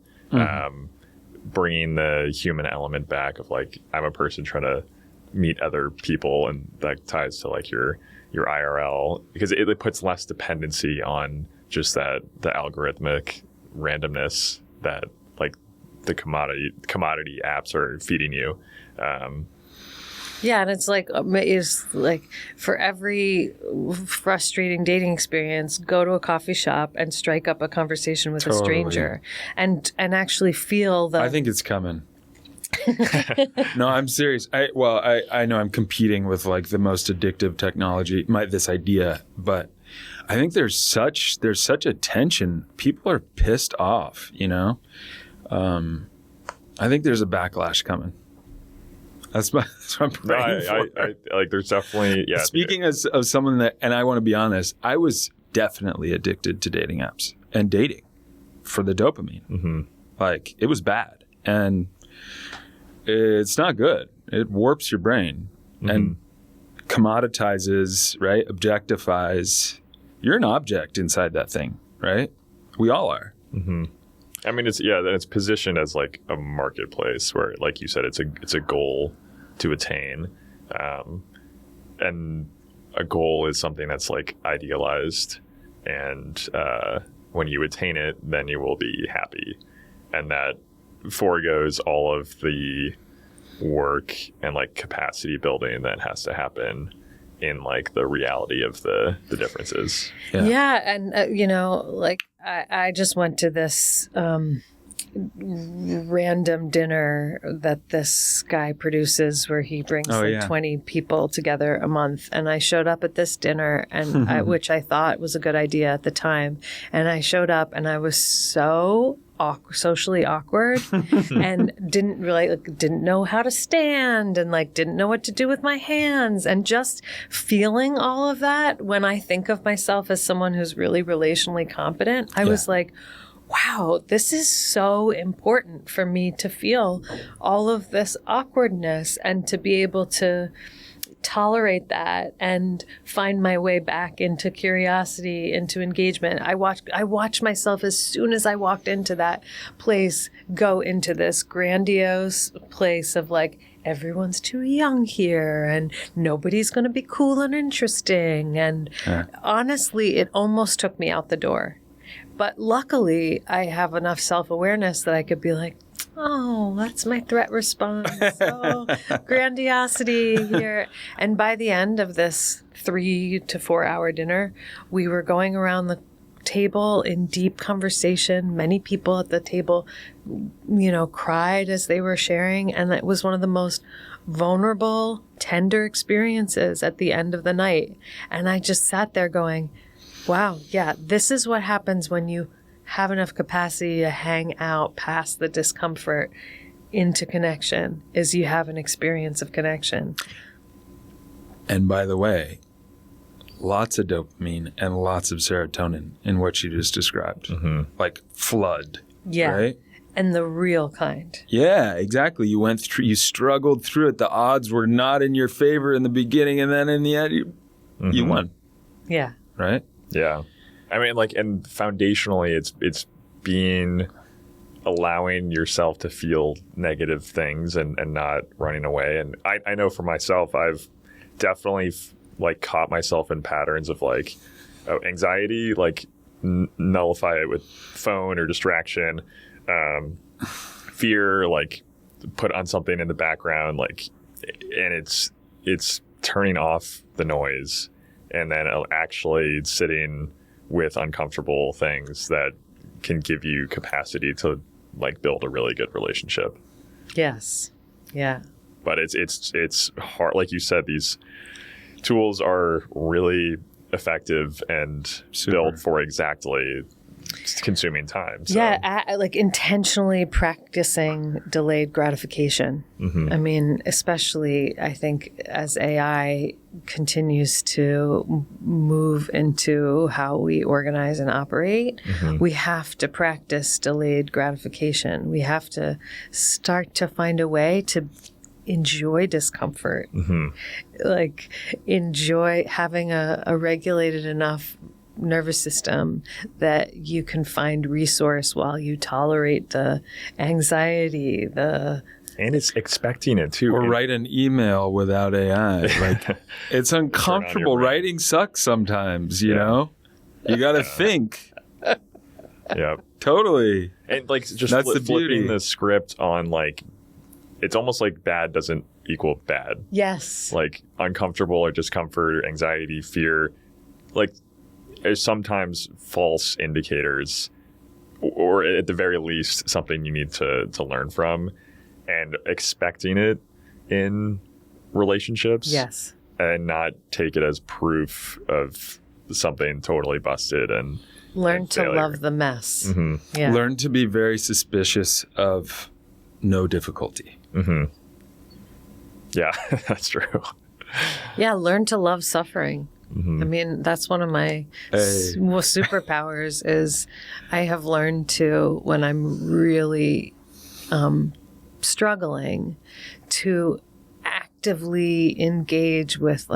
Bringing the human element back of like, I'm a person trying to meet other people, and that ties to like your IRL, because it puts less dependency on just the algorithmic randomness that like the commodity apps are feeding you. Yeah, and it's like for every frustrating dating experience, go to a coffee shop and strike up a conversation with a stranger, and actually feel the. I think it's coming. No, I'm serious. I know I'm competing with like the most addictive technology, this idea, but I think there's such a tension. People are pissed off, I think there's a backlash coming. That's what I'm praying for. I like, there's definitely, yeah. Speaking of someone that, and I want to be honest, I was definitely addicted to dating apps and dating for the dopamine. Mm-hmm. Like, it was bad, and it's not good. It warps your brain and commoditizes, right? Objectifies. You're an object inside that thing, right? We all are. Mm-hmm. I mean, it's positioned as like a marketplace where, like you said, it's a goal to attain, and a goal is something that's like idealized, and when you attain it, then you will be happy, and that foregoes all of the work and like capacity building that has to happen in like the reality of the differences. Yeah, and like I just went to this random dinner that this guy produces where he brings 20 people together a month, and I showed up at this dinner, and which I thought was a good idea at the time, and I showed up and I was so socially awkward and didn't know how to stand and didn't know what to do with my hands, and just feeling all of that. When I think of myself as someone who's really relationally competent, I was like, wow, this is so important for me to feel all of this awkwardness and to be able to tolerate that and find my way back into curiosity, into engagement. I watched myself, as soon as I walked into that place, go into this grandiose place of everyone's too young here and nobody's going to be cool and interesting. And honestly, it almost took me out the door. But luckily, I have enough self-awareness that I could be like, oh, that's my threat response. Oh, grandiosity here. And by the end of this 3 to 4 hour dinner, we were going around the table in deep conversation. Many people at the table, cried as they were sharing. And it was one of the most vulnerable, tender experiences at the end of the night. And I just sat there going, wow, yeah, this is what happens when you have enough capacity to hang out past the discomfort into connection, is you have an experience of connection. And by the way, lots of dopamine and lots of serotonin in what you just described. Like flood. Yeah. Right? And the real kind. Yeah, exactly. You struggled through it. The odds were not in your favor in the beginning, and then in the end, you won. Yeah. Right? Yeah. I mean, and foundationally, it's allowing yourself to feel negative things and not running away. And I know for myself, I've definitely caught myself in patterns of anxiety, nullify it with phone or distraction, fear, put on something in the background, and it's turning off the noise and then actually sitting with uncomfortable things that can give you capacity to build a really good relationship. Yes. Yeah. But it's hard. Like you said, these tools are really effective and built for exactly consuming time. So. Yeah, intentionally practicing delayed gratification. I mean, especially I think as AI continues to move into how we organize and operate, we have to practice delayed gratification. We have to start to find a way to enjoy discomfort, enjoy having a regulated enough nervous system that you can find resource while you tolerate the anxiety, and it's expecting it too. Or write an email without AI. It's uncomfortable. Writing sucks sometimes, you know? You got to think. Yeah. Totally. And just flipping the script on it's almost like bad doesn't equal bad. Yes. Uncomfortable or discomfort or anxiety, fear, there's sometimes false indicators, or at the very least something you need to learn from, and expecting it in relationships. Yes. And not take it as proof of something totally busted and learn to love the mess. Yeah. Learn to be very suspicious of no difficulty. Yeah, that's true. Yeah, learn to love suffering. I mean, that's one of my superpowers is I have learned to, when I'm really struggling, to actively engage with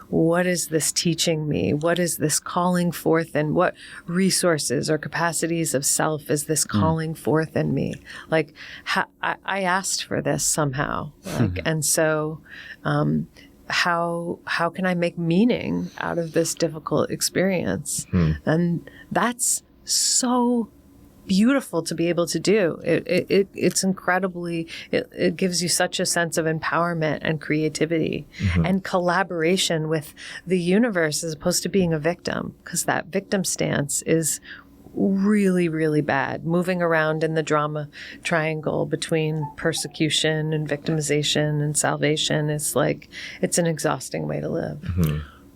what is this teaching me? What is this calling forth? And what resources or capacities of self is this calling forth in me? I asked for this somehow. And so, how can I make meaning out of this difficult experience? And that's so beautiful to be able to do. It's incredibly, it gives you such a sense of empowerment and creativity and collaboration with the universe as opposed to being a victim, because that victim stance is really, really bad. Moving around in the drama triangle between persecution and victimization and salvation is it's an exhausting way to live.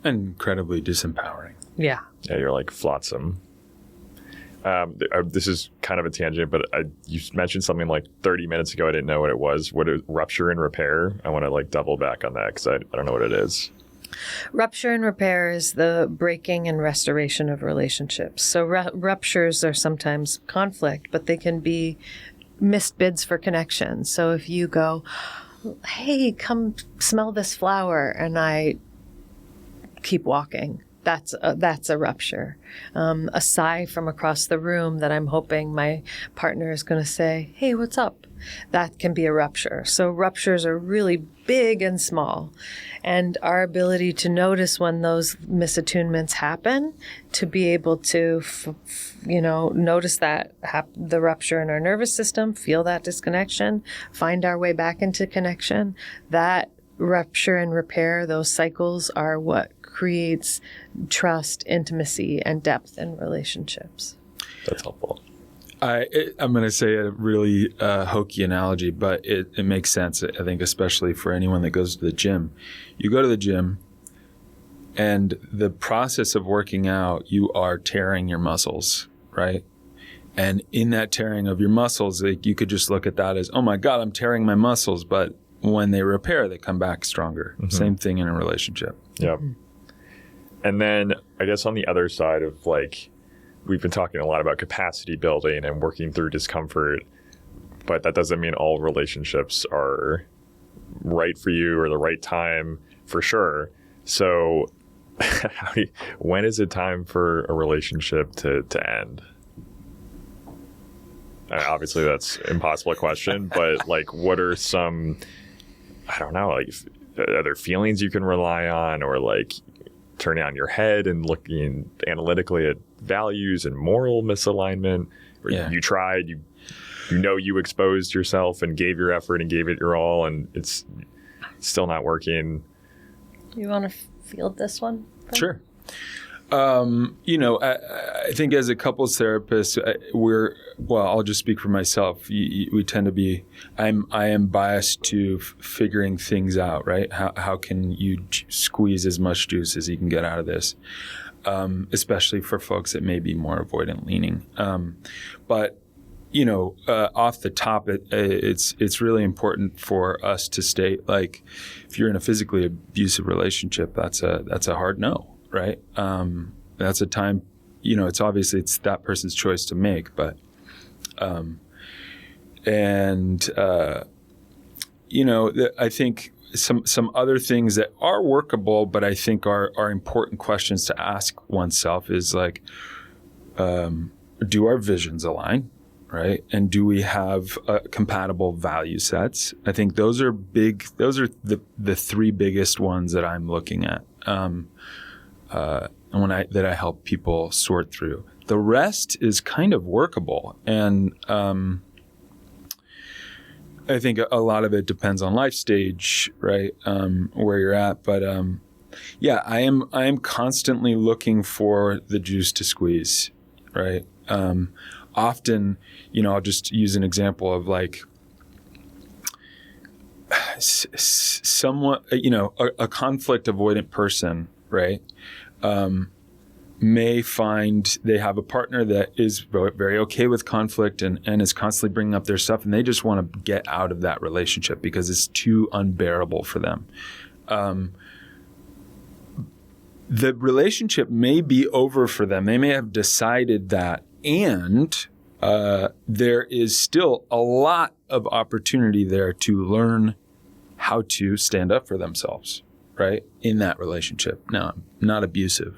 Incredibly disempowering. Yeah. Yeah, you're like flotsam. This is kind of a tangent, but you mentioned something like 30 minutes ago. I didn't know what it was. What is rupture and repair? I want to like double back on that because I don't know what it is. Rupture and repair is the breaking and restoration of relationships. So ruptures are sometimes conflict, but they can be missed bids for connection. So if you go, hey, come smell this flower, and I keep walking, that's a rupture. A sigh from across the room that I'm hoping my partner is going to say, hey, what's up? That can be a rupture. So ruptures are really big and small. And our ability to notice when those misattunements happen, to be able to, notice that the rupture in our nervous system, feel that disconnection, find our way back into connection, that rupture and repair, those cycles are what creates trust, intimacy, and depth in relationships. That's helpful. I'm going to say a really hokey analogy, but it makes sense, I think, especially for anyone that goes to the gym. You go to the gym, and the process of working out, you are tearing your muscles, right? And in that tearing of your muscles, like, you could just look at that as, oh my God, I'm tearing my muscles. But when they repair, they come back stronger. Mm-hmm. Same thing in a relationship. Yeah. And then I guess on the other side of like, we've been talking a lot about capacity building and working through discomfort, but that doesn't mean all relationships are right for you or the right time for sure. So when is it time for a relationship to end? Obviously that's an impossible question, but like, what are some, I don't know, like, are there feelings you can rely on, or like turning on your head and looking analytically at values and moral misalignment? Or you tried, you exposed yourself and gave your effort and gave it your all, and it's still not working. You want to field this one? Sure. I think as a couples therapist, I'll just speak for myself. We tend to be, I am biased to figuring things out, right? How can you squeeze as much juice as you can get out of this? Especially for folks that may be more avoidant leaning. But off the top, it's really important for us to state, like, if you're in a physically abusive relationship, that's a hard no. Right. That's a time, it's obviously it's that person's choice to make, but, I think some other things that are workable, but I think are important questions to ask oneself is like, do our visions align? Right. And do we have compatible value sets? I think those are the three biggest ones that I'm looking at. That I help people sort through. The rest is kind of workable, and I think a lot of it depends on life stage, right? Where you're at, but I am constantly looking for the juice to squeeze, right? Often, I'll just use an example of like someone, a conflict avoidant person, right? May find they have a partner that is very okay with conflict and is constantly bringing up their stuff, and they just want to get out of that relationship because it's too unbearable for them. The relationship may be over for them. They may have decided that, and there is still a lot of opportunity there to learn how to stand up for themselves, right, in that relationship. Now, not abusive.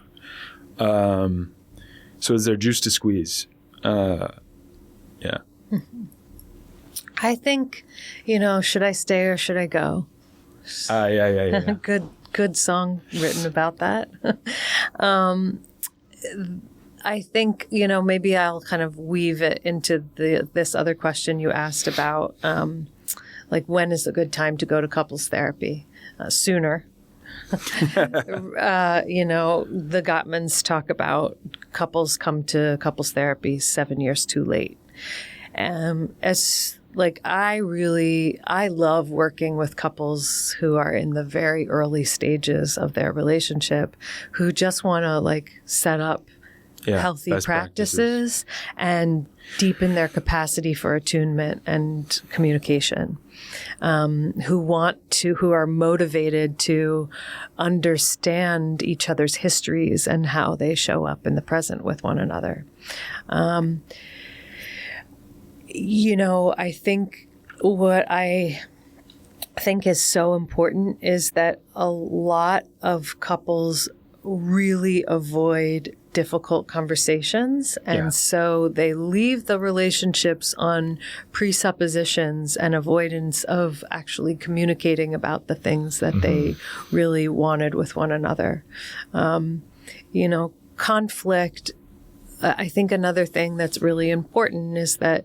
So is there juice to squeeze? Yeah. I think, should I stay or should I go? Yeah. Good song written about that. I think, maybe I'll kind of weave it into this other question you asked about, like, when is a good time to go to couples therapy? Sooner. The Gottmans talk about couples come to couples therapy 7 years too late. As like, I love working with couples who are in the very early stages of their relationship, who just want to like set up healthy practices and deepen their capacity for attunement and communication, who are motivated to understand each other's histories and how they show up in the present with one another. I think what I think is so important is that a lot of couples really avoid difficult conversations. And so they leave the relationships on presuppositions and avoidance of actually communicating about the things that they really wanted with one another. Conflict. I think another thing that's really important is that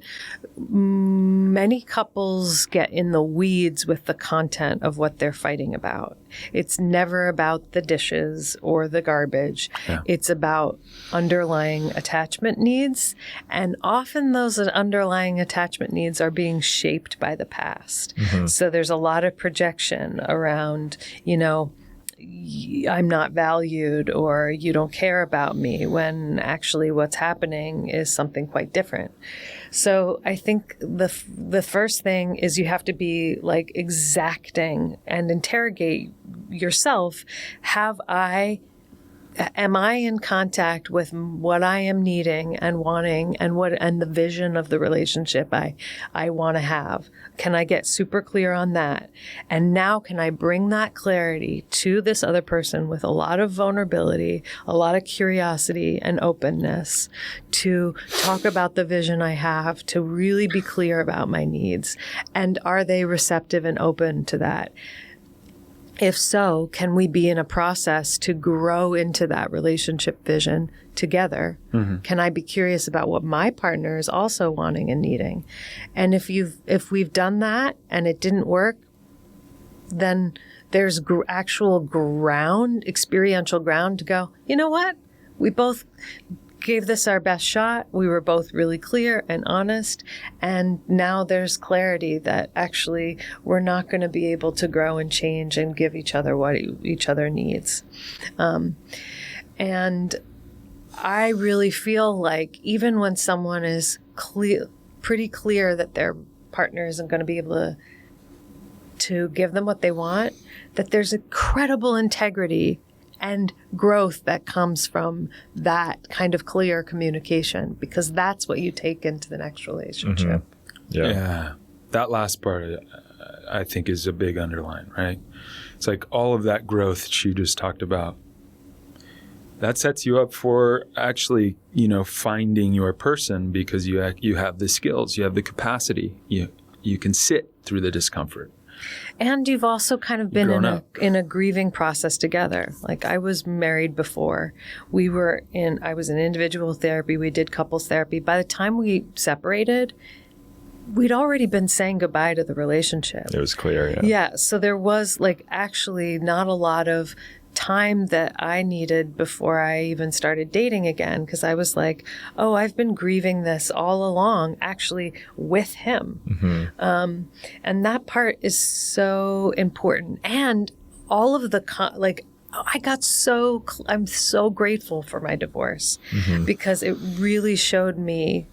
many couples get in the weeds with the content of what they're fighting about. It's never about the dishes or the garbage. Yeah. It's about underlying attachment needs. And often those underlying attachment needs are being shaped by the past. So there's a lot of projection around, I'm not valued or you don't care about me, when actually what's happening is something quite different. So I think the first thing is you have to be like exacting and interrogate yourself. Am I in contact with what I am needing and wanting and the vision of the relationship I want to have? Can I get super clear on that? And now can I bring that clarity to this other person with a lot of vulnerability, a lot of curiosity and openness to talk about the vision I have, to really be clear about my needs? And are they receptive and open to that? If so, can we be in a process to grow into that relationship vision together? Can I be curious about what my partner is also wanting and needing? And if we've done that and it didn't work, then there's actual experiential ground to go, you know what? We both gave this our best shot. We were both really clear and honest. And now there's clarity that actually we're not going to be able to grow and change and give each other what each other needs. And I really feel like even when someone is pretty clear that their partner isn't going to be able to give them what they want, that there's incredible integrity and growth that comes from that kind of clear communication, because that's what you take into the next relationship. Yeah. That last part, I think, is a big underline, right? It's like all of that growth she just talked about. That sets you up for actually, finding your person, because you have the skills, you have the capacity, you can sit through the discomfort. And you've also kind of been in a grieving process together. Like, I was married before. I was in individual therapy. We did couples therapy. By the time we separated, we'd already been saying goodbye to the relationship. It was clear, yeah. Yeah. So there was actually not a lot of time that I needed before I even started dating again, because I was like, oh, I've been grieving this all along, actually with him. And that part is so important. And all of I'm so grateful for my divorce, because it really showed me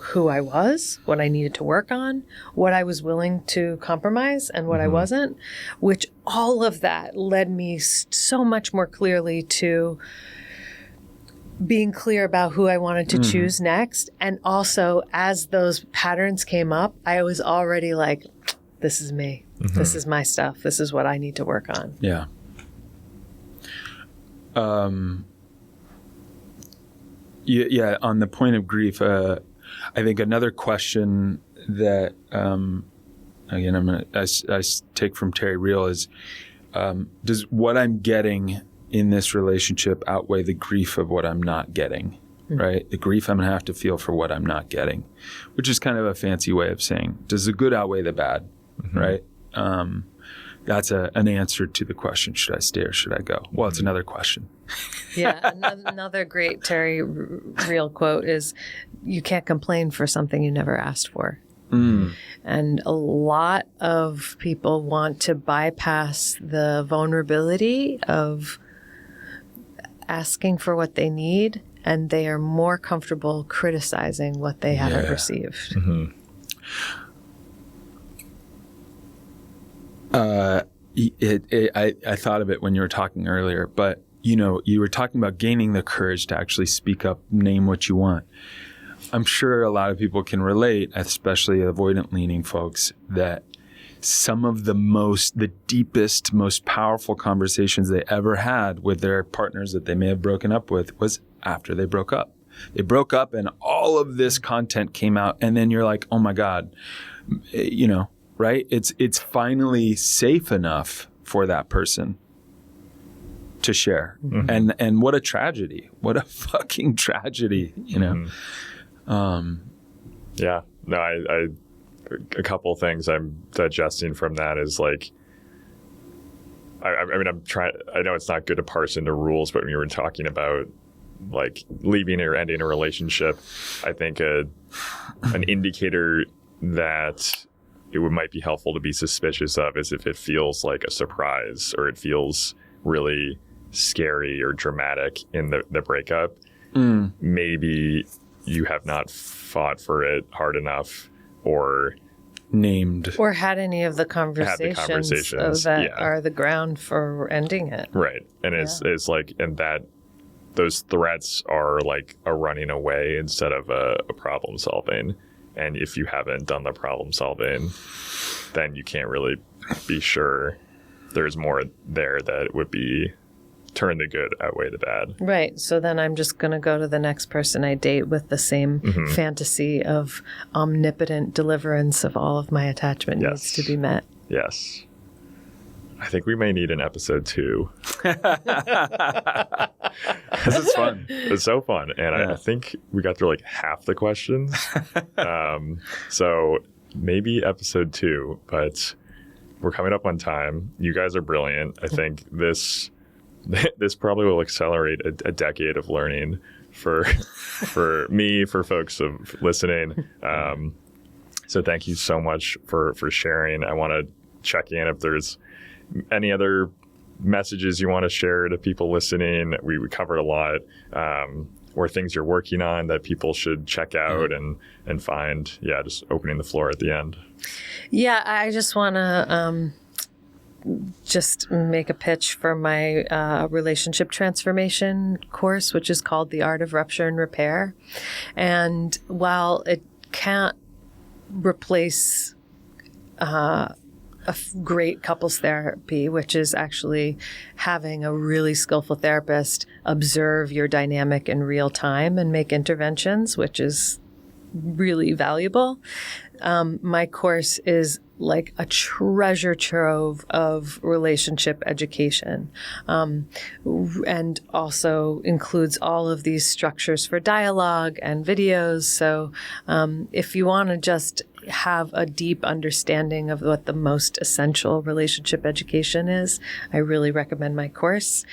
who I was, what I needed to work on, what I was willing to compromise and what I wasn't, which all of that led me so much more clearly to being clear about who I wanted to choose next. And also, as those patterns came up, I was already like, this is me. This is my stuff. This is what I need to work on. Yeah. Yeah. On the point of grief, I think another question that, again, I take from Terry Real is, does what I'm getting in this relationship outweigh the grief of what I'm not getting, right? The grief I'm going to have to feel for what I'm not getting, which is kind of a fancy way of saying, does the good outweigh the bad, right? That's an answer to the question, should I stay or should I go? Well, it's another question. Yeah. Another great Terry Real quote is, you can't complain for something you never asked for. And a lot of people want to bypass the vulnerability of asking for what they need and they are more comfortable criticizing what they haven't received. Mm-hmm. I thought of it when you were talking earlier, but you were talking about gaining the courage to actually speak up, name what you want. I'm sure a lot of people can relate, especially avoidant leaning folks, that some of the deepest, most powerful conversations they ever had with their partners that they may have broken up with was after they broke up. They broke up and all of this content came out, and then you're like, oh my God, right? It's finally safe enough for that person to share. Mm-hmm. And what a tragedy. What a fucking tragedy, Mm-hmm. Yeah. No, I a couple things I'm digesting from that is like, I mean, I know it's not good to parse into rules, but when you were talking about like leaving or ending a relationship, I think an indicator that it might be helpful to be suspicious of is if it feels like a surprise or it feels really scary or dramatic in the breakup. Maybe you have not fought for it hard enough or named or had any of the conversations that are the ground for ending it. Right. And it's like, and that those threats are like a running away instead of a problem solving. And if you haven't done the problem solving, then you can't really be sure there's more there that would be turn the good outweigh the bad. Right. So then I'm just going to go to the next person I date with the same fantasy of omnipotent deliverance of all of my attachment needs to be met. Yes. I think we may need an episode 2. This is fun. It's so fun. And I think we got through like half the questions. So maybe episode 2, but we're coming up on time. You guys are brilliant. I think this probably will accelerate a decade of learning for me, for folks of listening. So thank you so much for sharing. I want to check in if there's any other messages you want to share to people listening. We covered a lot, or things you're working on that people should check out and find. Yeah, just opening the floor at the end. Yeah, I just want to just make a pitch for my relationship transformation course, which is called The Art of Rupture and Repair. And while it can't replace a great couples therapy, which is actually having a really skillful therapist observe your dynamic in real time and make interventions, which is really valuable. My course is like a treasure trove of relationship education, and also includes all of these structures for dialogue and videos. So if you want to just have a deep understanding of what the most essential relationship education is, I really recommend my course.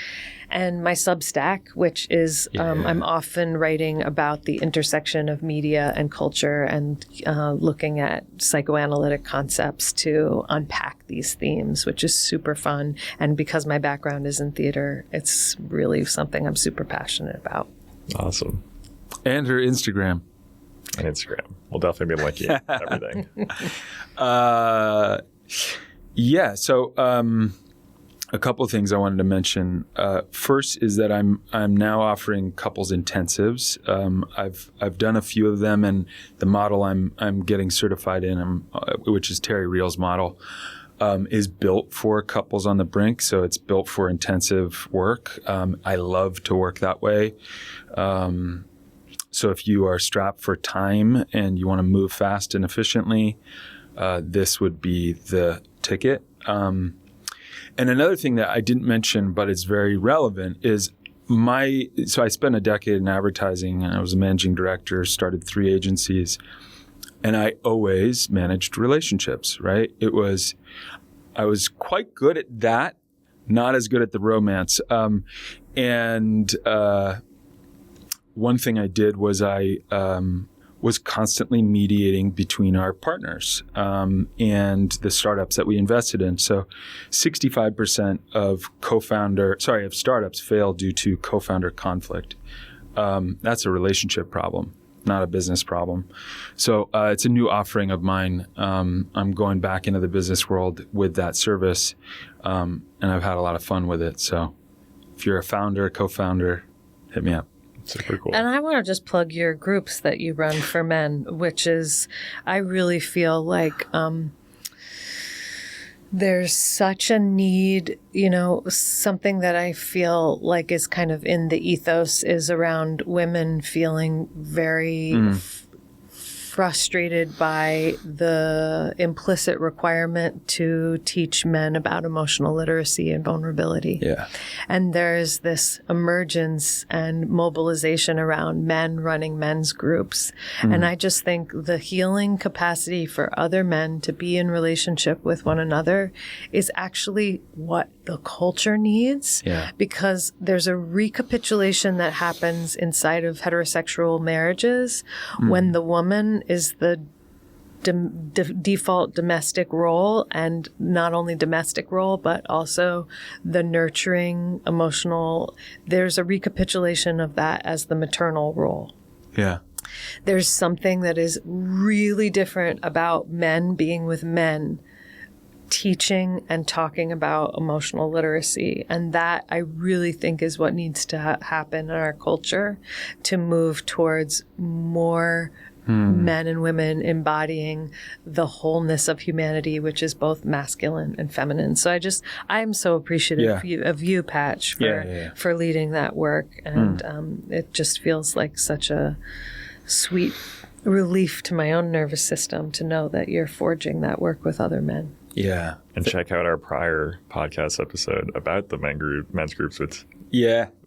And my Substack, which is, I'm often writing about the intersection of media and culture and looking at psychoanalytic concepts to unpack these themes, which is super fun. And because my background is in theater, it's really something I'm super passionate about. Awesome. And her Instagram. And Instagram. We'll definitely be linking everything. So a couple of things I wanted to mention. First is that I'm now offering couples intensives. I've done a few of them, and the model I'm getting certified in, which is Terry Reel's model, is built for couples on the brink. So it's built for intensive work. I love to work that way. So if you are strapped for time and you want to move fast and efficiently, this would be the ticket. And another thing that I didn't mention, but it's very relevant, is so I spent a decade in advertising, and I was a managing director, started 3 agencies, and I always managed relationships, right? I was quite good at that, not as good at the romance. One thing I did was I was constantly mediating between our partners and the startups that we invested in. So 65% of startups fail due to co-founder conflict. That's a relationship problem, not a business problem. So it's a new offering of mine. I'm going back into the business world with that service, and I've had a lot of fun with it. So if you're a founder, co-founder, hit me up. Super cool. And I want to just plug your groups that you run for men, which is, I really feel like there's such a need, something that I feel like is kind of in the ethos is around women feeling very frustrated by the implicit requirement to teach men about emotional literacy and vulnerability. Yeah. And there's this emergence and mobilization around men running men's groups. And I just think the healing capacity for other men to be in relationship with one another is actually what the culture needs. Yeah. Because there's a recapitulation that happens inside of heterosexual marriages when the woman is the default domestic role, and not only domestic role, but also the nurturing, emotional. There's a recapitulation of that as the maternal role. Yeah. There's something that is really different about men being with men, teaching and talking about emotional literacy. And that I really think is what needs to happen in our culture to move towards more men and women embodying the wholeness of humanity, which is both masculine and feminine. So I'm so appreciative of you, Patch, for leading that work. And it just feels like such a sweet relief to my own nervous system to know that you're forging that work with other men. Yeah. And check out our prior podcast episode about the men's groups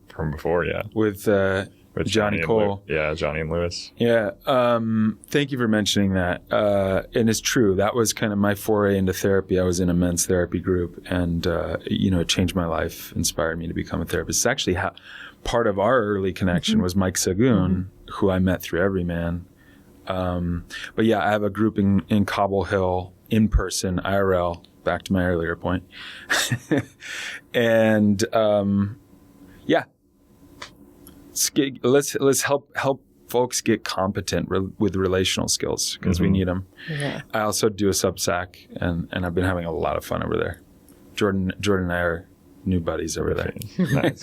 from before. Yeah. With Johnny Cole. Johnny and Lewis. Yeah. Thank you for mentioning that. And it's true. That was kind of my foray into therapy. I was in a men's therapy group, and, it changed my life, inspired me to become a therapist. It's actually part of our early connection was Mike Sagoon, who I met through Everyman. But yeah, I have a group in Cobble Hill, in person, IRL, back to my earlier point. And, let's help folks get competent with relational skills, because we need them. Yeah. I also do a Substack, and I've been having a lot of fun over there. Jordan and I are new buddies over there. Nice.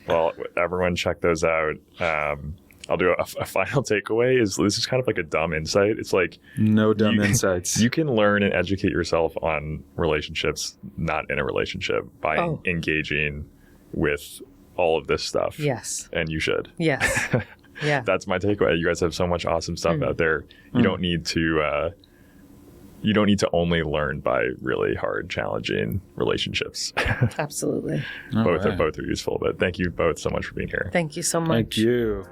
Well, everyone check those out. I'll do a final takeaway is this is kind of like a dumb insight. It's like no dumb insights. You can learn and educate yourself on relationships, not in a relationship, by engaging with all of this stuff. Yes. And you should. Yes. Yeah. That's my takeaway. You guys have so much awesome stuff out there. You don't need to only learn by really hard, challenging relationships. Absolutely. Both are useful. But thank you both so much for being here. Thank you so much. Thank you.